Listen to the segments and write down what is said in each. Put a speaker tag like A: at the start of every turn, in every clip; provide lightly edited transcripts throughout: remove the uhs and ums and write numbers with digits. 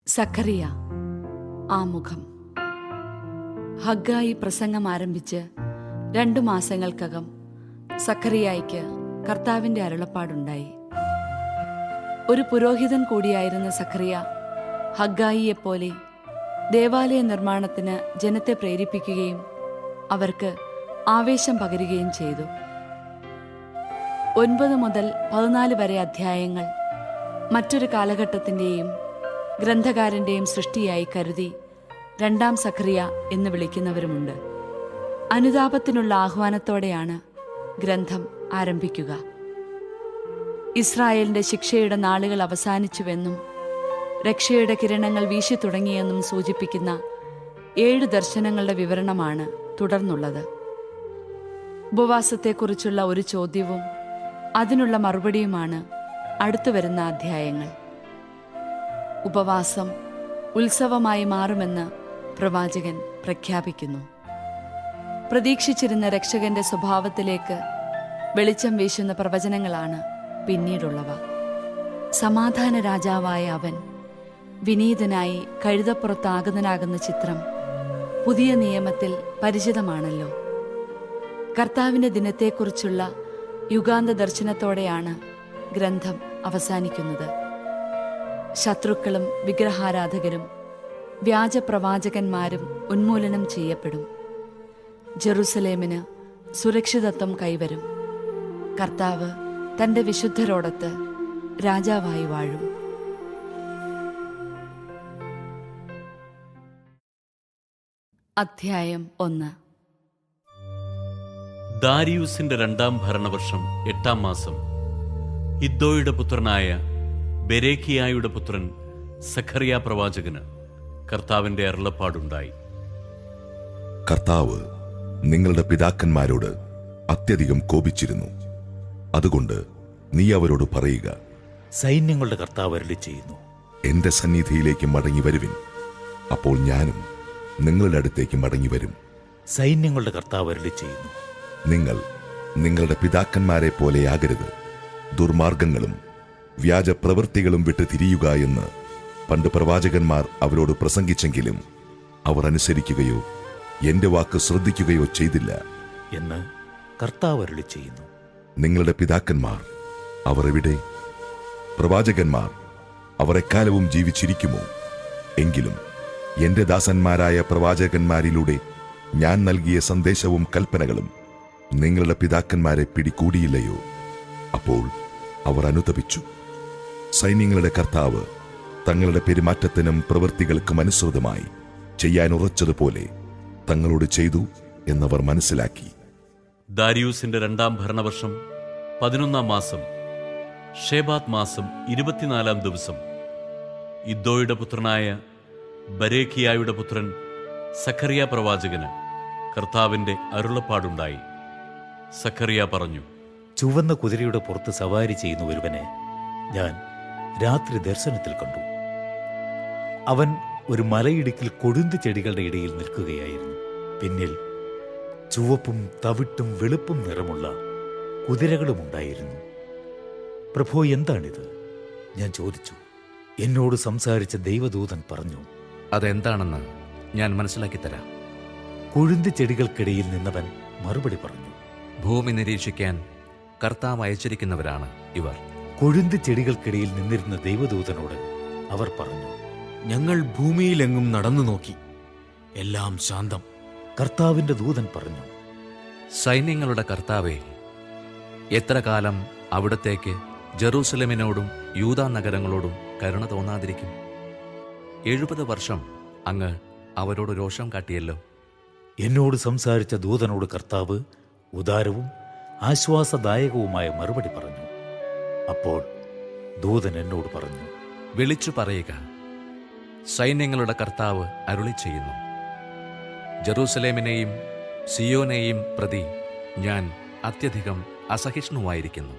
A: സഖറിയ ആമുഖം. ഹഗ്ഗായി പ്രസംഗം ആരംഭിച്ച് 2 മാസങ്ങൾക്കകം സഖറിയായ്ക്ക് കർത്താവിൻ്റെ അരുളപ്പാടുണ്ടായി. ഒരു പുരോഹിതൻ കൂടിയായിരുന്ന സഖറിയ ഹഗ്ഗായിയെപ്പോലെ ദേവാലയ നിർമ്മാണത്തിന് ജനത്തെ പ്രേരിപ്പിക്കുകയും അവർക്ക് ആവേശം പകരുകയും ചെയ്തു. 9 മുതൽ 14 വരെ അധ്യായങ്ങൾ മറ്റൊരു കാലഘട്ടത്തിൻ്റെയും ഗ്രന്ഥകാരൻ്റെയും സൃഷ്ടിയായി കരുതി 2-ാം സഖറിയ എന്ന് വിളിക്കുന്നവരുമുണ്ട്. അനുതാപത്തിനുള്ള ആഹ്വാനത്തോടെയാണ് ഗ്രന്ഥം ആരംഭിക്കുക. ഇസ്രായേലിൻ്റെ ശിക്ഷയുടെ നാളുകൾ അവസാനിച്ചുവെന്നും രക്ഷയുടെ കിരണങ്ങൾ വീശി തുടങ്ങിയെന്നും സൂചിപ്പിക്കുന്ന 7 ദർശനങ്ങളുടെ വിവരണമാണ് തുടർന്നുള്ളത്. ഉപവാസത്തെക്കുറിച്ചുള്ള ഒരു ചോദ്യവും അതിനുള്ള മറുപടിയുമാണ് അടുത്തുവരുന്ന അധ്യായങ്ങൾ. ഉപവാസം ഉത്സവമായി മാറുമെന്ന് പ്രവാചകൻ പ്രഖ്യാപിക്കുന്നു. പ്രതീക്ഷിച്ചിരുന്ന രക്ഷകന്റെ സ്വഭാവത്തിലേക്ക് വെളിച്ചം വീശുന്ന പ്രവചനങ്ങളാണ് പിന്നീടുള്ളവ. സമാധാന രാജാവായ അവൻ വിനീതനായി കഴുതപ്പുറത്ത് ആഗതനാകുന്ന ചിത്രം പുതിയ നിയമത്തിൽ പരിചിതമാണല്ലോ. കർത്താവിൻ്റെ ദിനത്തെക്കുറിച്ചുള്ള യുഗാന്ത ദർശനത്തോടെയാണ് ഗ്രന്ഥം അവസാനിക്കുന്നത്. ശത്രുക്കളും വിഗ്രഹാരാധകരും വ്യാജപ്രവാചകന്മാരും ഉന്മൂലനം ചെയ്യപ്പെടും. ജെറുസലേമിന് സുരക്ഷിതത്വം കൈവരും. കർത്താവ് തൻ്റെ വിശുദ്ധരോടൊത്ത് രാജാവായി വാഴും. അധ്യായം 1.
B: ദാരിയൂസിന്റെ 2-ാം ഭരണവർഷം 8-ാം മാസം ഇദ്ദോയുടെ പുത്രനായ ബെരേഖിയായുടെ പുത്രൻ സഖറിയ പ്രവാചകന് കർത്താവിന്റെ അരുളപ്പാടുണ്ടായി.
C: കർത്താവ് നിങ്ങളുടെ പിതാക്കന്മാരോട് അത്യധികം കോപിച്ചിരുന്നു. അതുകൊണ്ട് നീ അവരോട് പറയുക,
D: സൈന്യങ്ങളുടെ കർത്താവ് അരുളിച്ചെയ്യുന്നു,
C: എന്റെ സന്നിധിയിലേക്ക് മടങ്ങി വരുവിൻ, അപ്പോൾ ഞാനും നിങ്ങളുടെ അടുത്തേക്ക് മടങ്ങി വരും.
D: സൈന്യങ്ങളുടെ കർത്താവ് അരുളിച്ചെയ്യുന്നു,
C: നിങ്ങൾ നിങ്ങളുടെ പിതാക്കന്മാരെ പോലെയാകരുത്. ദുർമാർഗങ്ങളും വ്യാജപ്രവൃത്തികളും വിട്ട് തിരിയുക എന്ന് പണ്ട് പ്രവാചകന്മാർ അവരോട് പ്രസംഗിച്ചെങ്കിലും അവർ അനുസരിക്കുകയോ എന്റെ വാക്ക് ശ്രദ്ധിക്കുകയോ ചെയ്തില്ല
D: എന്ന് കർത്താവ് അരുളിച്ചെയ്യുന്നു.
C: നിങ്ങളുടെ പിതാക്കന്മാർ അവർ എവിടെ? പ്രവാചകന്മാർ അവർ എക്കാലവും ജീവിച്ചിരിക്കുമോ? എങ്കിലും എന്റെ ദാസന്മാരായ പ്രവാചകന്മാരിലൂടെ ഞാൻ നൽകിയ സന്ദേശവും കൽപ്പനകളും നിങ്ങളുടെ പിതാക്കന്മാരെ പിടികൂടിയില്ലയോ? അപ്പോൾ അവർ അനുതപിച്ചു. സൈന്യങ്ങളുടെ കർത്താവ് തങ്ങളുടെ പെരുമാറ്റത്തിനും പ്രവൃത്തികൾക്കും അനുസൃതമായി ചെയ്യാൻ ഉറച്ചതുപോലെ തങ്ങളോട് ചെയ്തു എന്നവർ മനസ്സിലാക്കി.
B: ദാരിയൂസിന്റെ 2-ാം ഭരണവർഷം 11-ാം മാസം ഷേബാത്ത് മാസം 24-ാം ദിവസം ഇദ്ദോയുടെ പുത്രനായ ബരേഖിയായുടെ പുത്രൻ സഖറിയ പ്രവാചകന് കർത്താവിന്റെ അരുളപ്പാടുണ്ടായി. സഖറിയ പറഞ്ഞു,
D: ചുവന്ന കുതിരയുടെ പുറത്ത് സവാരി ചെയ്യുന്ന ഒരുവനെ ഞാൻ രാത്രി ദർശനത്തിൽ കണ്ടു. അവൻ ഒരു മലയിടുക്കിൽ കൊഴുന്ത് ചെടികളുടെ ഇടയിൽ നിൽക്കുകയായിരുന്നു. പിന്നിൽ ചുവപ്പും തവിട്ടും വെളുപ്പും നിറമുള്ള കുതിരകളും ഉണ്ടായിരുന്നു. പ്രഭോ, എന്താണിത്? ഞാൻ ചോദിച്ചു. എന്നോട് സംസാരിച്ച ദൈവദൂതൻ പറഞ്ഞു,
E: അതെന്താണെന്ന് ഞാൻ മനസ്സിലാക്കി തരാം.
D: കൊഴുന്ത് ചെടികൾക്കിടയിൽ നിന്നവൻ മറുപടി പറഞ്ഞു,
E: ഭൂമി നിരീക്ഷിക്കാൻ കർത്താവ് അയച്ചിരിക്കുന്നവരാണ് ഇവർ.
D: കൊഴുന്ത് ചെടികൾക്കിടയിൽ നിന്നിരുന്ന ദൈവദൂതനോട് അവർ പറഞ്ഞു,
F: ഞങ്ങൾ ഭൂമിയിലെങ്ങും നടന്നു നോക്കി, എല്ലാം ശാന്തം.
D: കർത്താവിന്റെ ദൂതൻ പറഞ്ഞു,
E: സൈന്യങ്ങളുടെ കർത്താവേ, എത്ര കാലം അവിടത്തേക്ക് ജെറൂസലേമിനോടും യൂദാ നഗരങ്ങളോടും കരുണ തോന്നാതിരിക്കും? 70 വർഷം അങ്ങ് അവരോട് രോഷം കാട്ടിയല്ലോ.
D: എന്നോട് സംസാരിച്ച ദൂതനോട് കർത്താവ് ഉദാരവും ആശ്വാസദായകവുമായ മറുപടി പറഞ്ഞു. അപ്പോൾ ദൂതൻ എന്നോട് പറഞ്ഞു,
E: വിളിച്ചു പറയുക, സൈന്യങ്ങളുടെ കർത്താവ് അരുളി ചെയ്യുന്നു, ജെറൂസലേമിനെയും സിയോനെയും പ്രതി ഞാൻ അത്യധികം അസഹിഷ്ണുവായിരിക്കുന്നു.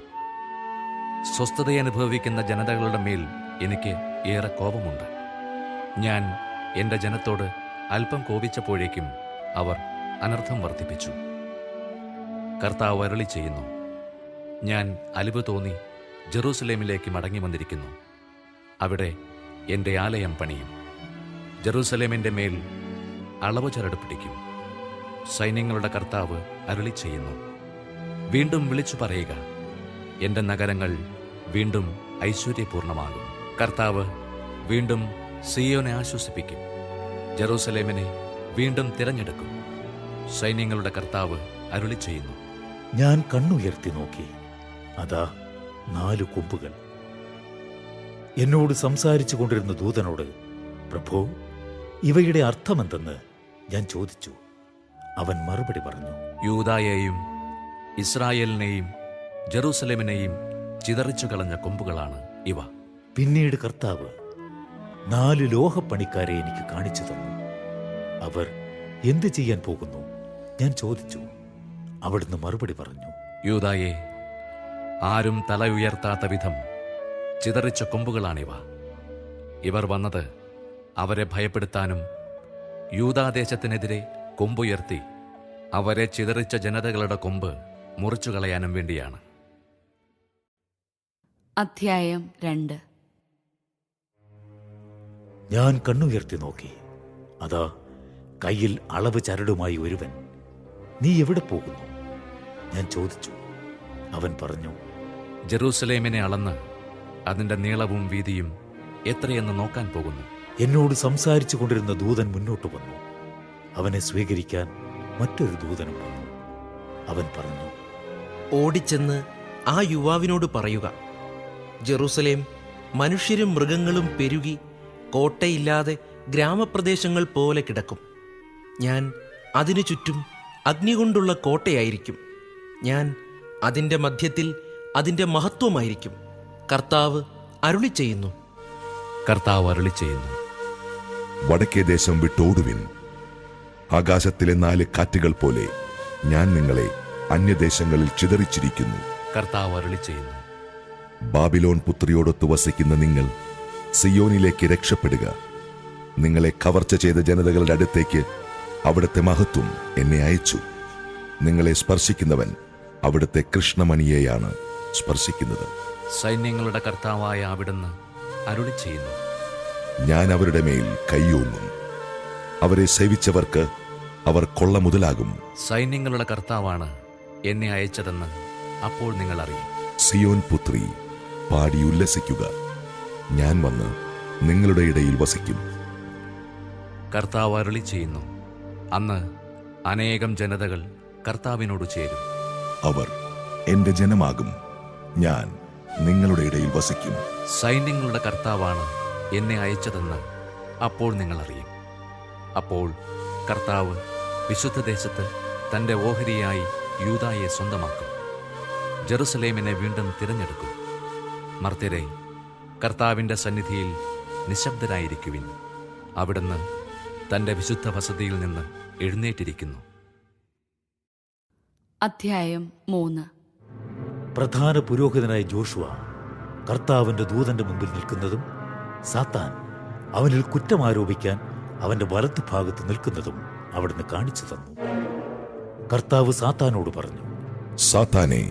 E: സ്വസ്ഥതയനുഭവിക്കുന്ന ജനതകളുടെ മേൽ എനിക്ക് ഏറെ കോപമുണ്ട്. ഞാൻ എൻ്റെ ജനത്തോട് അല്പം കോപിച്ചപ്പോഴേക്കും അവർ അനർത്ഥം വർദ്ധിപ്പിച്ചു. കർത്താവ് അരുളി ചെയ്യുന്നു, ഞാൻ അലിവ് തോന്നി ജെറൂസലേമിലേക്ക് മടങ്ങി വന്നിരിക്കുന്നു. അവിടെ എൻ്റെ ആലയം പണിയും. ജെറൂസലേമിന്റെ മേൽ അളവ് ചരട് പിടിക്കും. സൈന്യങ്ങളുടെ കർത്താവ് അരുളി ചെയ്യുന്നു. വീണ്ടും വിളിച്ചു പറയുക, എന്റെ നഗരങ്ങൾ വീണ്ടും ഐശ്വര്യപൂർണമാകും. കർത്താവ് വീണ്ടും സിയോനെ ആശ്വസിപ്പിക്കും, ജെറൂസലേമിനെ വീണ്ടും തിരഞ്ഞെടുക്കും. സൈന്യങ്ങളുടെ കർത്താവ് അരുളി ചെയ്യുന്നു.
D: ഞാൻ കണ്ണുയർത്തി നോക്കി, അതാ 4 കൊമ്പുകൾ. എന്നോട് സംസാരിച്ചു കൊണ്ടിരുന്ന ദൂതനോട്, പ്രഭോ, ഇവയുടെ അർത്ഥമെന്തെന്ന് ഞാൻ ചോദിച്ചു. അവൻ മറുപടി പറഞ്ഞു,
E: യൂദായെയും ഇസ്രായേലിനെയും ജെറൂസലേമിനെയും ചിതറിച്ചു കളഞ്ഞ കൊമ്പുകളാണ് ഇവ.
D: പിന്നീട് കർത്താവ് 4 ലോഹപ്പണിക്കാരെ എനിക്ക് കാണിച്ചു തന്നു. അവർ എന്ത് ചെയ്യാൻ പോകുന്നു? ഞാൻ ചോദിച്ചു. അവിടുന്ന് മറുപടി പറഞ്ഞു,
E: യൂദായെ, ആരും തല ഉയർത്താത്ത വിധം ചിതറിച്ച കൊമ്പുകളാണിവ. ഇവർ വന്നത് അവരെ ഭയപ്പെടുത്താനും യൂദാദേശത്തിനെതിരെ കൊമ്പുയർത്തി അവരെ ചിതറിച്ച ജനതകളുടെ കൊമ്പ് മുറിച്ചു കളയാനും വേണ്ടിയാണ്.
A: അധ്യായം 2.
D: ഞാൻ കണ്ണുയർത്തി നോക്കി, അതാ കയ്യിൽ അളവ് ചരടുമായി ഒരുവൻ. നീ എവിടെ പോകുന്നു? ഞാൻ ചോദിച്ചു. അവൻ പറഞ്ഞു,
E: ജെറൂസലേമിനെ അളന്ന് അതിന്റെ നീളവും വീതിയും എത്രയെന്ന് നോക്കാൻ പോകുന്നു.
D: എന്നോട് സംസാരിച്ചു കൊണ്ടിരുന്ന ദൂതൻ മുന്നോട്ട് വന്നു. അവനെ സ്വീകരിക്കാൻ മറ്റൊരു ദൂതനും വന്നു. അവൻ പറഞ്ഞു,
G: ഓടിച്ചെന്ന് ആ യുവാവിനോട് പറയുക, ജെറൂസലേം മനുഷ്യരും മൃഗങ്ങളും പെരുകി കോട്ടയില്ലാതെ ഗ്രാമപ്രദേശങ്ങൾ പോലെ കിടക്കും. ഞാൻ അതിനു ചുറ്റും അഗ്നി കൊണ്ടുള്ള കോട്ടയായിരിക്കും. ഞാൻ അതിൻ്റെ മധ്യത്തിൽ അതിൻ്റെ മഹത്വമായിരിക്കും. കർത്താവ് അരുളി ചെയ്യുന്നു.
E: കർത്താവ് അരുളി ചെയ്യുന്നു.
C: വടക്കേ ദേശം വിട്ടോടുവിൻ. ആകാശത്തിലെ 4 കാറ്റുകൾ പോലെ ഞാൻ നിങ്ങളെ അന്യദേശങ്ങളിൽ ചിതറിച്ചിരിക്കുന്നു.
E: കർത്താവ് അരുളി ചെയ്യുന്നു.
C: ബാബിലോൺ പുത്രിയോടൊത്ത് വസിക്കുന്ന നിങ്ങൾ സിയോനിലേക്ക് രക്ഷപ്പെടുക. നിങ്ങളെ കവർച്ച ചെയ്ത ജനതകളുടെ അടുത്തേക്ക് അവിടുത്തെ മഹത്വം എന്നെ അയച്ചു. നിങ്ങളെ സ്പർശിക്കുന്നവൻ അവിടുത്തെ കൃഷ്ണമണിയെയാണ് സ്പർശിക്കുന്നത്.
E: സൈന്യങ്ങളുടെ കർത്താവായ അവിടുന്ന് അരുളി ചെയ്യുന്നു.
C: ഞാൻ അവരുടെ മേൽ കൈയോങ്ങും. അവരെ സേവിച്ചവർക്ക് അവർ കൊള്ള മുതലാകും.
E: സൈന്യങ്ങളുടെ കർത്താവാണ് എന്നെ അയച്ചതെന്ന് അപ്പോൾ നിങ്ങൾ അറിയും.
C: സിയോൻ പുത്രി, പാടി ഉല്ലസിക്കുക. ഞാൻ വന്ന് നിങ്ങളുടെ ഇടയിൽ വസിക്കും.
E: കർത്താവ് അരുളി ചെയ്യുന്നു. അന്ന് അനേകം ജനതകൾ കർത്താവിനോട് ചേരും.
C: അവർ എന്റെ ജനമാകും. ഞാൻ നിങ്ങളുടെ ഇടയിൽ വസിക്കും.
E: സൈന്യങ്ങളുടെ കർത്താവാണ് എന്നെ അയച്ചതെന്ന് അപ്പോൾ നിങ്ങൾ അറിയും. അപ്പോൾ കർത്താവ് വിശുദ്ധദേശത്ത് തന്റെ ഓഹരിയായി യൂദായെ സ്വന്തമാക്കും. ജെറുസലേമിനെ വീണ്ടും തിരഞ്ഞെടുക്കും. മർത്യരെ, കർത്താവിന്റെ സന്നിധിയിൽ നിശബ്ദരായിരിക്കുവിൻ. അവിടുന്ന് തന്റെ വിശുദ്ധ വസതിയിൽ നിന്ന് എഴുന്നേറ്റിരിക്കുന്നു.
A: അധ്യായം 3.
D: പ്രധാന പുരോഹിതനായ ജോഷുവ കർത്താവിന്റെ ദൂതന്റെ മുമ്പിൽ നിൽക്കുന്നതും സാത്താൻ അവനിൽ കുറ്റം ആരോപിക്കാൻ അവന്റെ വലത്ത് ഭാഗത്ത് നിൽക്കുന്നതും അവിടുന്ന് കാണിച്ചു തന്നു. കർത്താവ് സാത്താനോട് പറഞ്ഞു,
C: സാത്താനെ,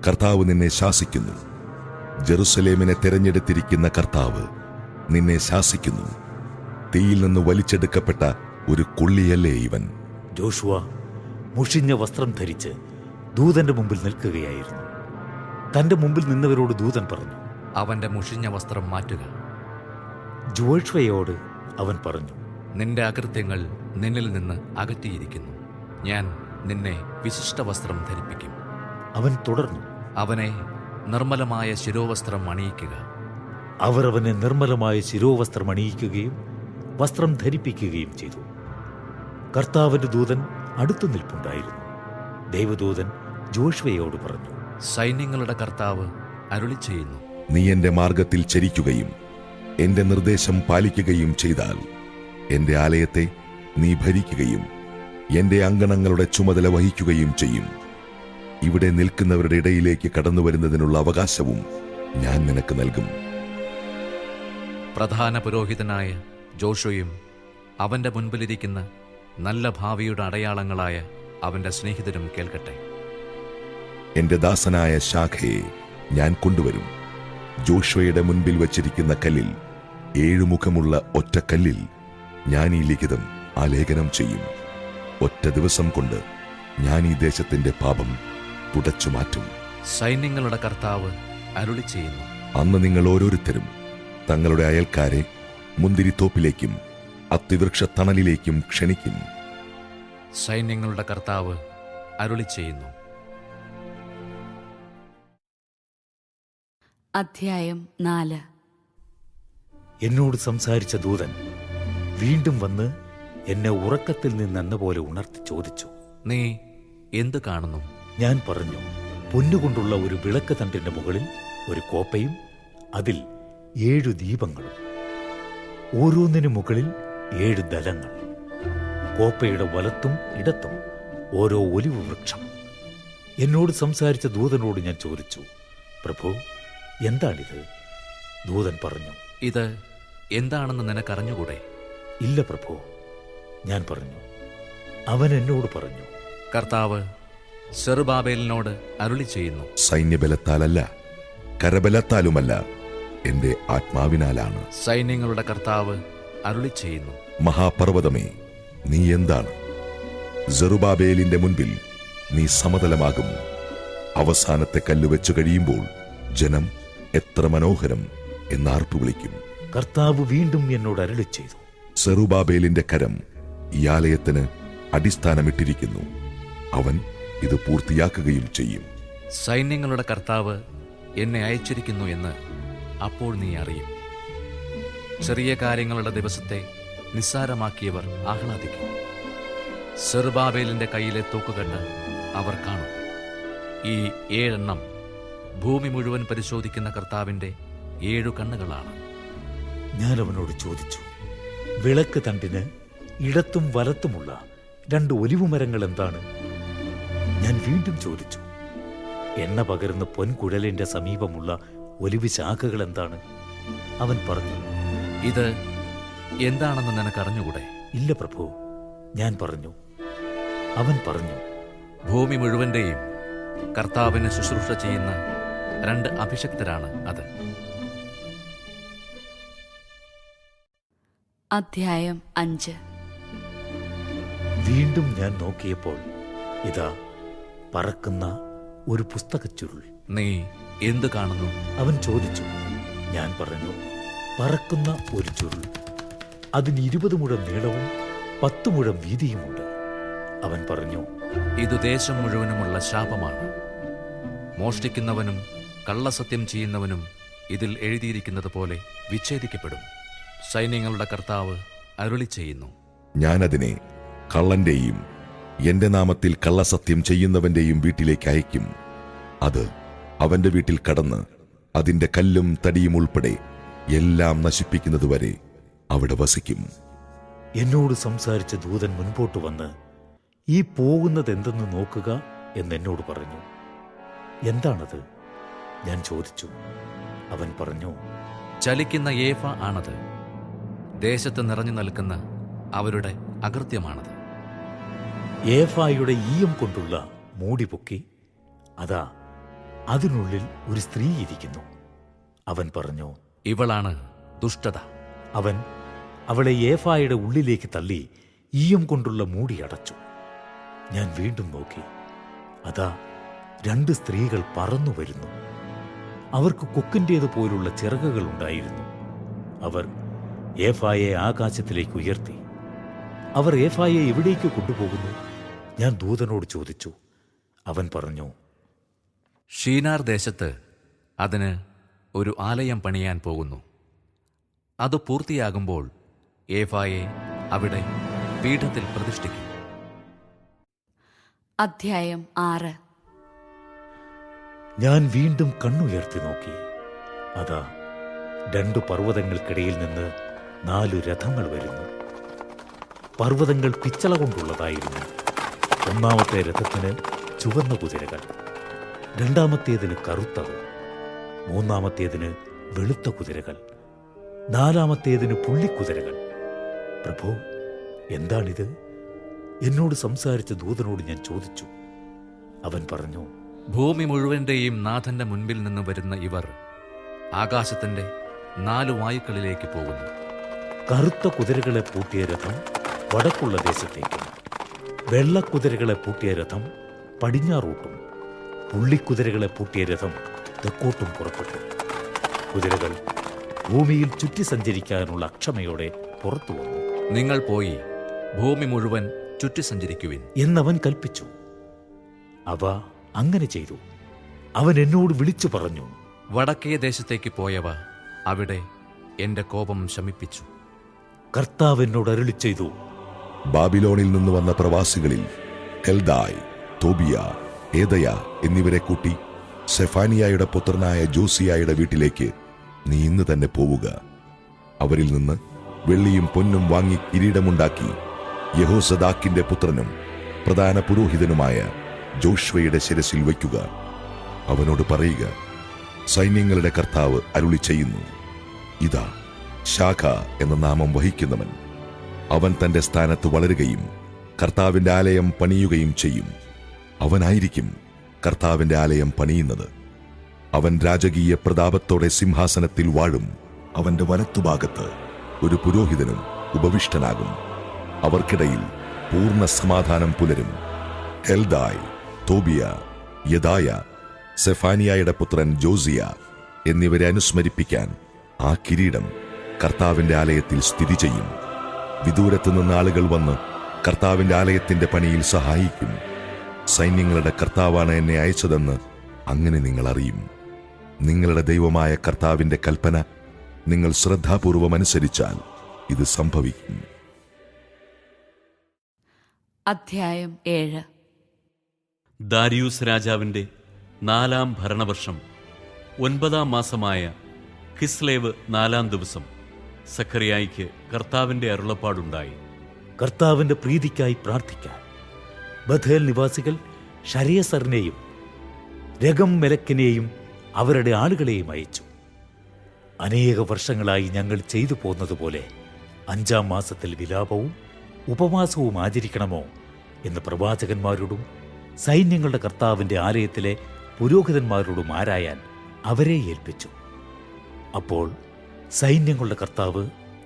C: കർത്താവ് നിന്നെ ശാസിക്കുന്നു. ജെറുസലേമിനെ തെരഞ്ഞെടുത്തിരിക്കുന്ന കർത്താവ് നിന്നെ ശാസിക്കുന്നു. തീയിൽ നിന്ന് വലിച്ചെടുക്കപ്പെട്ട ഒരു കൊള്ളിയല്ലേ ഇവൻ?
D: ജോഷുവ മുഷിഞ്ഞ വസ്ത്രം ധരിച്ച് ദൂതന്റെ മുമ്പിൽ നിൽക്കുകയായിരുന്നു. തന്റെ മുമ്പിൽ നിന്നവരോട് ദൂതൻ പറഞ്ഞു,
E: അവന്റെ മുഷിഞ്ഞ വസ്ത്രം മാറ്റുക.
D: ജോഷുവയോട് അവൻ പറഞ്ഞു,
E: നിന്റെ അകൃത്യങ്ങൾ നിന്നിൽ നിന്ന് അകറ്റിയിരിക്കുന്നു. ഞാൻ നിന്നെ വിശിഷ്ട വസ്ത്രം ധരിപ്പിക്കും.
D: അവൻ തുടർന്നു,
E: അവനെ നിർമ്മലമായ ശിരോവസ്ത്രം അണിയിക്കുക.
D: അവർ അവനെ നിർമ്മലമായ ശിരോവസ്ത്രം അണിയിക്കുകയും വസ്ത്രം ധരിപ്പിക്കുകയും ചെയ്തു. കർത്താവിന്റെ ദൂതൻ അടുത്തു നിൽപ്പുണ്ടായിരുന്നു. ദൈവദൂതൻ ജോഷുവയോട് പറഞ്ഞു,
E: സൈന്യങ്ങളുടെ കർത്താവ് അരുളി ചെയ്യുന്നു.
C: നീ എന്റെ മാർഗത്തിൽ ചരിക്കുകയും എന്റെ നിർദ്ദേശം പാലിക്കുകയും ചെയ്താൽ എന്റെ ആലയത്തെ നീ ഭരിക്കുകയും എന്റെ അങ്കണങ്ങളുടെ ചുമതല വഹിക്കുകയും ചെയ്യും. ഇവിടെ നിൽക്കുന്നവരുടെ ഇടയിലേക്ക് കടന്നു വരുന്നതിനുള്ള അവകാശവും ഞാൻ നിനക്ക് നൽകും.
E: പ്രധാന പുരോഹിതനായ ജോഷുവയും അവന്റെ മുൻപിലിരിക്കുന്ന നല്ല ഭാവിയുടെ അടയാളങ്ങളായ അവന്റെ സ്നേഹിതരും കേൾക്കട്ടെ.
C: എന്റെ ദാസനായ ശാഖയെ ഞാൻ കൊണ്ടുവരും. ജോഷുവയുടെ മുൻപിൽ വച്ചിരിക്കുന്ന കല്ലിൽ 7 മുഖമുള്ള ഒറ്റ കല്ലിൽ ഞാൻ ഈ ലിഖിതം ആലേഖനം ചെയ്യും. ഒറ്റ ദിവസം കൊണ്ട് ഞാൻ ഈ ദേശത്തിന്റെ പാപം തുടച്ചു മാറ്റും.
E: സൈന്യങ്ങളുടെ കർത്താവ് അരുളി ചെയ്യുന്നു.
C: അന്ന് നിങ്ങൾ ഓരോരുത്തരും തങ്ങളുടെ അയൽക്കാരെ മുന്തിരിത്തോപ്പിലേക്കും അത്തിവൃക്ഷത്തണലിലേക്കും ക്ഷണിക്കും.
E: സൈന്യങ്ങളുടെ കർത്താവ് അരുളി ചെയ്യുന്നു.
A: അധ്യായം 4.
D: എന്നോട് സംസാരിച്ച ദൂതൻ വീണ്ടും വന്ന് എന്നെ ഉറക്കത്തിൽ നിന്നെന്ന പോലെ ഉണർത്തി ചോദിച്ചു,
E: നീ എന്ത് കാണുന്നു?
D: ഞാൻ പറഞ്ഞു, പൊന്നുകൊണ്ടുള്ള ഒരു വിളക്ക് തണ്ടിന്റെ മുകളിൽ ഒരു കോപ്പയും അതിൽ 7 ദീപങ്ങളും, ഓരോന്നിനു മുകളിൽ 7 ദലങ്ങൾ. കോപ്പയുടെ വലത്തും ഇടത്തും ഓരോ ഒലിവ് വൃക്ഷം. എന്നോട് സംസാരിച്ച ദൂതനോട് ഞാൻ ചോദിച്ചു, പ്രഭു, എന്താണിത്? ദൂതൻ പറഞ്ഞു,
E: ഇത് എന്താണെന്ന് നിനക്കറിഞ്ഞുകൂടെ?
D: ഇല്ല പ്രഭു. ഞാൻ പറഞ്ഞു. അവൻ എന്നോട് പറഞ്ഞു,
E: കർത്താവ് സെറുബാബേലിനോട് അരുളി ചെയ്യുന്നു.
C: സൈന്യബലത്താലല്ല, കരബലത്താലുമല്ല, എന്റെ ആത്മാവിനാലാണ്.
E: സൈന്യങ്ങളുടെ കർത്താവ് അരുളി ചെയ്യുന്നു.
C: മഹാപർവ്വതമേ, നീ എന്താണ്? സെറുബാബേലിന്റെ മുൻപിൽ നീ സമതലമാകും. അവസാനത്തെ കല്ല് വെച്ചു കഴിയുമ്പോൾ ജനം എത്ര മനോഹരം എന്നാർപ്പു വിളിക്കും.
D: കർത്താവ് വീണ്ടും എന്നോട് അരുളി ചെയ്തു,
C: സെറുബാബേലിന്റെ കരം ഈ ആലയത്തിന് അടിസ്ഥാനമിട്ടിരിക്കുന്നു. അവൻ ഇത് പൂർത്തിയാക്കുകയും ചെയ്യും.
E: സൈന്യങ്ങളുടെ കർത്താവ് എന്നെ അയച്ചിരിക്കുന്നു എന്ന് അപ്പോൾ നീ അറിയും. ചെറിയ കാര്യങ്ങളുടെ ദിവസത്തെ നിസ്സാരമാക്കിയവർ ആഹ്ലാദിക്കും. സെറുബാബേലിന്റെ കയ്യിലെ തൂക്കുകെട്ട് അവർ കാണും. ഈ 7 എണ്ണം ഭൂമി മുഴുവൻ പരിശോധിക്കുന്ന കർത്താവിന്റെ 7 കണ്ണുകളാണ്.
D: ഞാൻ അവനോട് ചോദിച്ചു, വിളക്ക് തണ്ടിന് ഇടത്തും വലത്തുമുള്ള 2 ഒലിവുമരങ്ങൾ എന്താണ്? ഞാൻ വീണ്ടും ചോദിച്ചു, എണ്ണ പകരുന്ന പൊൻകുഴലിന്റെ സമീപമുള്ള ഒലിവ് ശാഖകൾ എന്താണ്? അവൻ പറഞ്ഞു,
E: ഇത് എന്താണെന്ന് നിനക്കറിഞ്ഞുകൂടെ?
D: ഇല്ല പ്രഭു. ഞാൻ പറഞ്ഞു. അവൻ പറഞ്ഞു,
E: ഭൂമി മുഴുവന്റെയും കർത്താവിന് ശുശ്രൂഷ ചെയ്യുന്ന 2 അഭിഷക്തരാണ് അത്.
A: അധ്യായം 5.
D: വീണ്ടും ഞാൻ നോക്കിയപ്പോൾ ഇതാ പറക്കുന്ന ഒരു പുസ്തകച്ചുരുൾ.
E: നീ എന്ത് കാണുന്നു?
D: അവൻ ചോദിച്ചു. ഞാൻ പറഞ്ഞു, പറക്കുന്ന ഒരു ചുരുൾ. അതിന് 20 മുഴം നീളവും 10 മുഴം വീതിയുമുണ്ട്. അവൻ പറഞ്ഞു,
E: ഇത് ദേശം മുഴുവനുമുള്ള ശാപമാണ്. മോഷ്ടിക്കുന്നവനും കള്ളസത്യം ചെയ്യുന്നവനും ഇതിൽ എഴുതിയിരിക്കുന്നത് പോലെ വിച്ഛേദിക്കപ്പെടും. സൈന്യങ്ങളുടെ കർത്താവ് അരുളി ചെയ്യുന്നു.
C: ഞാനതിനെ കള്ളന്റെയും എന്റെ നാമത്തിൽ കള്ളസത്യം ചെയ്യുന്നവന്റെയും വീട്ടിലേക്ക് അയക്കും. അത് അവന്റെ വീട്ടിൽ കടന്ന് അതിന്റെ കല്ലും തടിയും ഉൾപ്പെടെ എല്ലാം നശിപ്പിക്കുന്നതുവരെ അവിടെ വസിക്കും.
D: എന്നോട് സംസാരിച്ച ദൂതൻ മുൻപോട്ട് വന്ന്, ഈ പോകുന്നത് എന്തെന്ന് നോക്കുക എന്നെന്നോട് പറഞ്ഞു. എന്താണത്? ഞാൻ ചോദിച്ചു. അവൻ പറഞ്ഞു,
E: ചലിക്കുന്ന ഏഫ ആണത്. ദേശത്ത് നിറഞ്ഞു നിൽക്കുന്ന അവരുടെ അകൃത്യമാണത്.
D: ഏഫായുടെ ഈയം കൊണ്ടുള്ള മൂടി പൊക്കി, അതാ അതിനുള്ളിൽ ഒരു സ്ത്രീ ഇരിക്കുന്നു. അവൻ പറഞ്ഞു,
E: ഇവളാണ് ദുഷ്ടത.
D: അവൻ അവളെ ഏഫായുടെ ഉള്ളിലേക്ക് തള്ളി ഈയം കൊണ്ടുള്ള മൂടി അടച്ചു. ഞാൻ വീണ്ടും നോക്കി. അതാ 2 സ്ത്രീകൾ പറന്നു വരുന്നു. അവർക്ക് കൊക്കിൻ്റേതുപോലുള്ള ചിറകുകൾ ഉണ്ടായിരുന്നു. അവർ ഏഫായെ ആകാശത്തിലേക്ക് ഉയർത്തി. അവർ ഏഫായെ എവിടേക്ക് കൊണ്ടുപോകുന്നു? ഞാൻ ദൂതനോട് ചോദിച്ചു. അവൻ പറഞ്ഞു,
E: ഷീനാർ ദേശത്ത് അതിന് ഒരു ആലയം പണിയാൻ പോകുന്നു. അത് പൂർത്തിയാകുമ്പോൾ ഏഫായെ അവിടെ പീഠത്തിൽ പ്രതിഷ്ഠിക്കും.
A: അധ്യായം 6.
D: ഞാൻ വീണ്ടും കണ്ണുയർത്തി നോക്കി. അതാ 2 പർവ്വതങ്ങൾക്കിടയിൽ നിന്ന് 4 രഥങ്ങൾ വരുന്നു. പർവ്വതങ്ങൾ പിച്ചള കൊണ്ടുള്ളതായിരുന്നു. ഒന്നാമത്തെ രഥത്തിന് ചുവന്ന കുതിരകൾ, രണ്ടാമത്തേതിന് കറുത്തത്, മൂന്നാമത്തേതിന് വെളുത്ത കുതിരകൾ, നാലാമത്തേതിന് പുള്ളിക്കുതിരകൾ. പ്രഭു, എന്താണിത്? എന്നോട് സംസാരിച്ച ദൂതനോട് ഞാൻ ചോദിച്ചു. അവൻ പറഞ്ഞു,
E: ഭൂമി മുഴുവന്റെയും നാഥന്റെ മുൻപിൽ നിന്ന് വരുന്ന ഇവർ ആകാശത്തിന്റെ 4 വായുക്കളിലേക്ക് പോകുന്നു.
D: കറുത്ത കുതിരകളെ പൂട്ടിയ രഥം വടക്കുള്ള ദേശത്തേക്കും വെള്ളക്കുതിരകളെ പൂട്ടിയ രഥം പടിഞ്ഞാറോട്ടും പുള്ളിക്കുതിരകളെ പൂട്ടിയ രഥം തെക്കോട്ടും പുറപ്പെട്ടു. കുതിരകൾ ഭൂമിയിൽ ചുറ്റി സഞ്ചരിക്കാനുള്ള അക്ഷമയോടെ പുറത്തു വന്നു.
E: നിങ്ങൾ പോയി ഭൂമി മുഴുവൻ ചുറ്റി സഞ്ചരിക്കുവിൻ
D: എന്നവൻ കൽപ്പിച്ചു. അവ അങ്ങനെ ചെയ്തു. അവൻ എന്നോട് വിളിച്ചു പറഞ്ഞു,
E: വടക്കേ ദേശത്തേക്ക് പോയവ അവിടെ എന്റെ കോപം ശമിപ്പിച്ചു.
D: കർത്താവ് എന്നോട് അരുളി ചെയ്തു,
C: ബാബിലോണിൽ നിന്ന് വന്ന പ്രവാസികളിൽ ഹെൽദായ്, തോബിയ, ഏദയ എന്നിവരെ കൂട്ടി സെഫാനിയായുടെ പുത്രനായ ജോസിയായുടെ വീട്ടിലേക്ക് നീ ഇന്ന് തന്നെ പോവുക. അവരിൽ നിന്ന് വെള്ളിയും പൊന്നും വാങ്ങി കിരീടമുണ്ടാക്കി യഹോസദാക്കിന്റെ പുത്രനും പ്രധാന പുരോഹിതനുമായ ജോഷ്വയുടെ ശിരസിൽ വയ്ക്കുക. അവനോട് പറയുക, സൈന്യങ്ങളുടെ കർത്താവ് അരുളി ചെയ്യുന്നു, ഇതാ ശാഖ എന്ന നാമം വഹിക്കുന്നവൻ. അവൻ തന്റെ സ്ഥാനത്ത് വളരുകയും കർത്താവിന്റെ ആലയം പണിയുകയും ചെയ്യും. അവനായിരിക്കും കർത്താവിന്റെ ആലയം പണിയുന്നത്. അവൻ രാജകീയ പ്രതാപത്തോടെ സിംഹാസനത്തിൽ വാഴും. അവന്റെ വലത്തുഭാഗത്ത് ഒരു പുരോഹിതനും ഉപവിഷ്ടനാകും. അവർക്കിടയിൽ പൂർണ്ണ സമാധാനം പുലരും. ഹെൽദായ്, തോബിയ, യദായ, സെഫാനിയായുടെ പുത്രൻ ജോസിയ എന്നിവരെ അനുസ്മരിപ്പിക്കാൻ ആ കിരീടം കർത്താവിന്റെ ആലയത്തിൽ സ്ഥിതി ചെയ്യും. വിദൂരത്തു നിന്ന് ആളുകൾ വന്ന് കർത്താവിന്റെ ആലയത്തിന്റെ പണിയിൽ സഹായിക്കും. സൈന്യങ്ങളുടെ കർത്താവാണ് എന്നെ അയച്ചതെന്ന് അങ്ങനെ നിങ്ങൾ അറിയും. നിങ്ങളുടെ ദൈവമായ കർത്താവിന്റെ കൽപ്പന നിങ്ങൾ ശ്രദ്ധാപൂർവം അനുസരിച്ചാൽ ഇത് സംഭവിക്കും.
A: അധ്യായം 7.
B: ദാരിയൂസ് രാജാവിന്റെ 4-ാം ഭരണവർഷം 9-ാം മാസമായ കിസ്ലേവ് 4-ാം ദിവസം സഖറിയായിക്ക് കർത്താവിന്റെ അരുളപ്പാടുണ്ടായി.
D: കർത്താവിന്റെ പ്രീതിക്കായി പ്രാർത്ഥിക്കാൻ ബഥേൽ നിവാസികൾ ശരേസറിനെയും രഗം മെലക്കിനെയും അവരുടെ ആളുകളെയും അയച്ചു. അനേക വർഷങ്ങളായി ഞങ്ങൾ ചെയ്തു പോന്നതുപോലെ 5-ാം മാസത്തിൽ വിലാപവും ഉപവാസവും ആചരിക്കണമോ എന്ന് പ്രവാചകന്മാരോടും സൈന്യങ്ങളുടെ കർത്താവിന്റെ ആലയത്തിലെ പുരോഹിതന്മാരോടും ആരായാൻ അവരെ ഏൽപ്പിച്ചു. അപ്പോൾ സൈന്യങ്ങളുടെ കർത്താവ്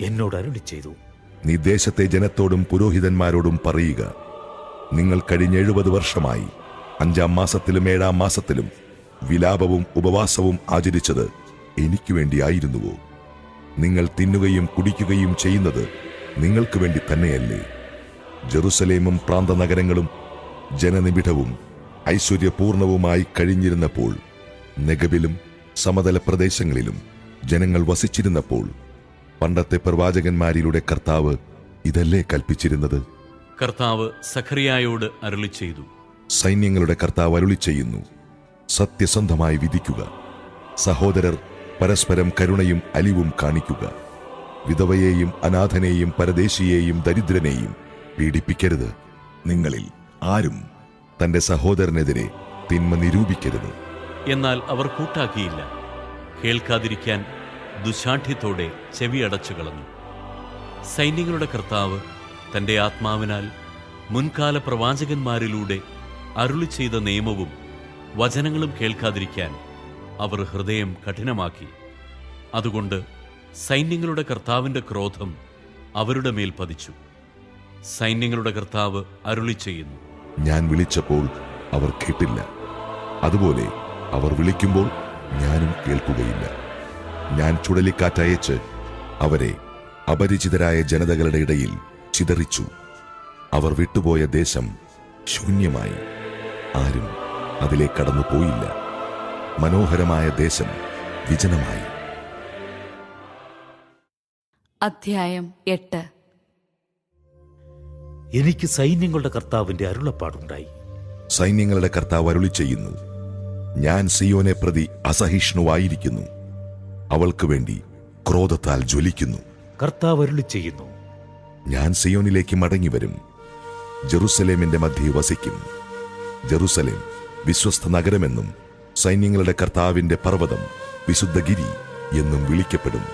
D: എന്നോട് അരുളി ചെയ്തു,
C: നീ ദേശത്തെ ജനത്തോടും പുരോഹിതന്മാരോടും പറയുക, നിങ്ങൾ കഴിഞ്ഞ 70 വർഷമായി 5-ാം മാസത്തിലും 7-ാം മാസത്തിലും വിലാപവും ഉപവാസവും ആചരിച്ചത് എനിക്ക് വേണ്ടിയായിരുന്നുവോ? നിങ്ങൾ തിന്നുകയും കുടിക്കുകയും ചെയ്യുന്നത് നിങ്ങൾക്ക് വേണ്ടി തന്നെയല്ലേ? ജെറുസലേമും പ്രാന്തനഗരങ്ങളും ജനനിബിഡവും ഐശ്വര്യപൂർണവുമായി കഴിഞ്ഞിരുന്നപ്പോൾ, നെഗബിലും സമതല പ്രദേശങ്ങളിലും ജനങ്ങൾ വസിച്ചിരുന്നപ്പോൾ, പണ്ടത്തെ പ്രവാചകന്മാരിലൂടെ കർത്താവ് ഇതല്ലേ കൽപ്പിച്ചിരുന്നത്?
B: കർത്താവ് സഖറിയായോട് അരുളി ചെയ്തു,
C: സൈന്യങ്ങളുടെ കർത്താവ് അരുളി ചെയ്യുന്നു, സത്യസന്ധമായി വിധിക്കുക. സഹോദരർ പരസ്പരം കരുണയും അലിവും കാണിക്കുക. വിധവയെയും അനാഥനെയും പരദേശിയെയും ദരിദ്രനെയും പീഡിപ്പിക്കരുത്. നിങ്ങളിൽ ആരും തന്റെ സഹോദരനെതിരെ തിന്മ നിരൂപിക്കരുത്.
B: എന്നാൽ അവർ കൂട്ടാക്കിയില്ല. കേൾക്കാതിരിക്കാൻ ദുശാഠ്യത്തോടെ ചെവി അടച്ചു കളഞ്ഞു. സൈന്യങ്ങളുടെ കർത്താവ് തന്റെ ആത്മാവിനാൽ മുൻകാല പ്രവാചകന്മാരിലൂടെ അരുളി ചെയ്ത നിയമവും വചനങ്ങളും കേൾക്കാതിരിക്കാൻ അവർ ഹൃദയം കഠിനമാക്കി. അതുകൊണ്ട് സൈന്യങ്ങളുടെ കർത്താവിന്റെ ക്രോധം അവരുടെ മേൽ പതിച്ചു. സൈന്യങ്ങളുടെ കർത്താവ് അരുളി ചെയ്യുന്നു,
C: ഞാൻ വിളിച്ചപ്പോൾ അവർ കേട്ടില്ല, അതുപോലെ അവർ വിളിക്കുമ്പോൾ ഞാനും കേൾക്കുകയില്ല. ഞാൻ ചുഴലിക്കാറ്റയച്ച് അവരെ അപരിചിതരായ ജനതകളുടെ ഇടയിൽ ചിതറിച്ചു. അവർ വിട്ടുപോയ ദേശം ശൂന്യമായി, ആരും അതിലേക്ക് കടന്നു പോയില്ല. മനോഹരമായ ദേശം വിജനമായി.
A: അധ്യായം 8.
D: എനിക്ക് സൈന്യങ്ങളുടെ കർത്താവിന്റെ അരുളപ്പാടുണ്ടായി.
C: സൈന്യങ്ങളുടെ കർത്താവ് അരുളി ചെയ്യുന്നു, ഞാൻ സിയോനെ പ്രതി അസഹിഷ്ണുവായിരിക്കുന്നു. അവൾക്ക് വേണ്ടി ക്രോധത്താൽ ജ്വലിക്കുന്നു.
D: കർത്താവ് അരുളി ചെയ്യുന്നു,
C: ഞാൻ സിയോനിലേക്ക് മടങ്ങിവരും, ജെറുസലേമിന്റെ മധ്യേ വസിക്കും. ജെറുസലേം വിശ്വസ്ത നഗരമെന്നും സൈന്യങ്ങളുടെ കർത്താവിന്റെ പർവ്വതം വിശുദ്ധഗിരി എന്നും വിളിക്കപ്പെടും.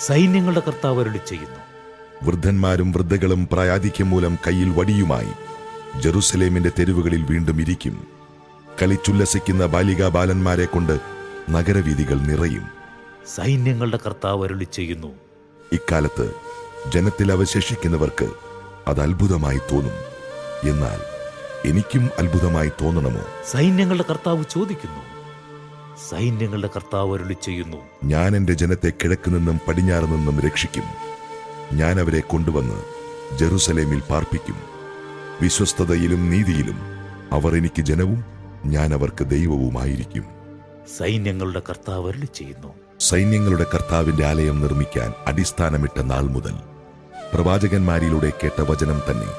D: സൈന്യങ്ങളുടെ കർത്താവ് അരുളി ചെയ്യുന്നു,
C: വൃദ്ധന്മാരും വൃദ്ധകളും പ്രായാധിക്യം മൂലം കയ്യിൽ വടിയുമായി ജെറുസലേമിന്റെ തെരുവുകളിൽ വീണ്ടും ഇരിക്കും. കളിച്ചുല്ലസിക്കുന്ന ബാലികാ ബാലന്മാരെ കൊണ്ട് നഗരവീഥികൾ നിറയും.
D: സൈന്യങ്ങളുടെ കർത്താവ് അരുളി ചെയ്യുന്നു,
C: ഇക്കാലത്ത് ജനത്തിൽ അവശേഷിക്കുന്നവർക്ക് അത് അത്ഭുതമായി തോന്നും. എന്നാൽ എനിക്കും അത്ഭുതമായി തോന്നണമോ?
D: സൈന്യങ്ങളുടെ കർത്താവ് ചോദിക്കുന്നു. സൈന്യങ്ങളുടെ കർത്താവ് അരുളി ചെയ്യുന്നു.
C: ഞാൻ എന്റെ ജനത്തെ കിഴക്ക് നിന്നും പടിഞ്ഞാറ് നിന്നും രക്ഷിക്കും. ഞാൻ അവരെ കൊണ്ടുവന്ന് ജെറുസലേമിൽ പാർപ്പിക്കും. വിശ്വസ്തതയിലും നീതിയിലും അവർ എനിക്ക് ജനവും ഞാൻ അവർക്ക് ദൈവവുമായിരിക്കും.
D: സൈന്യങ്ങളുടെ കർത്താവ് അരുളി ചെയ്യുന്നു.
C: സൈന്യങ്ങളുടെ കർത്താവിന്റെ ആലയം നിർമ്മിക്കാൻ അടിസ്ഥാനമിട്ട നാൾ മുതൽ പ്രവാചകന്മാരിലൂടെ കേട്ട വചനം തന്നെ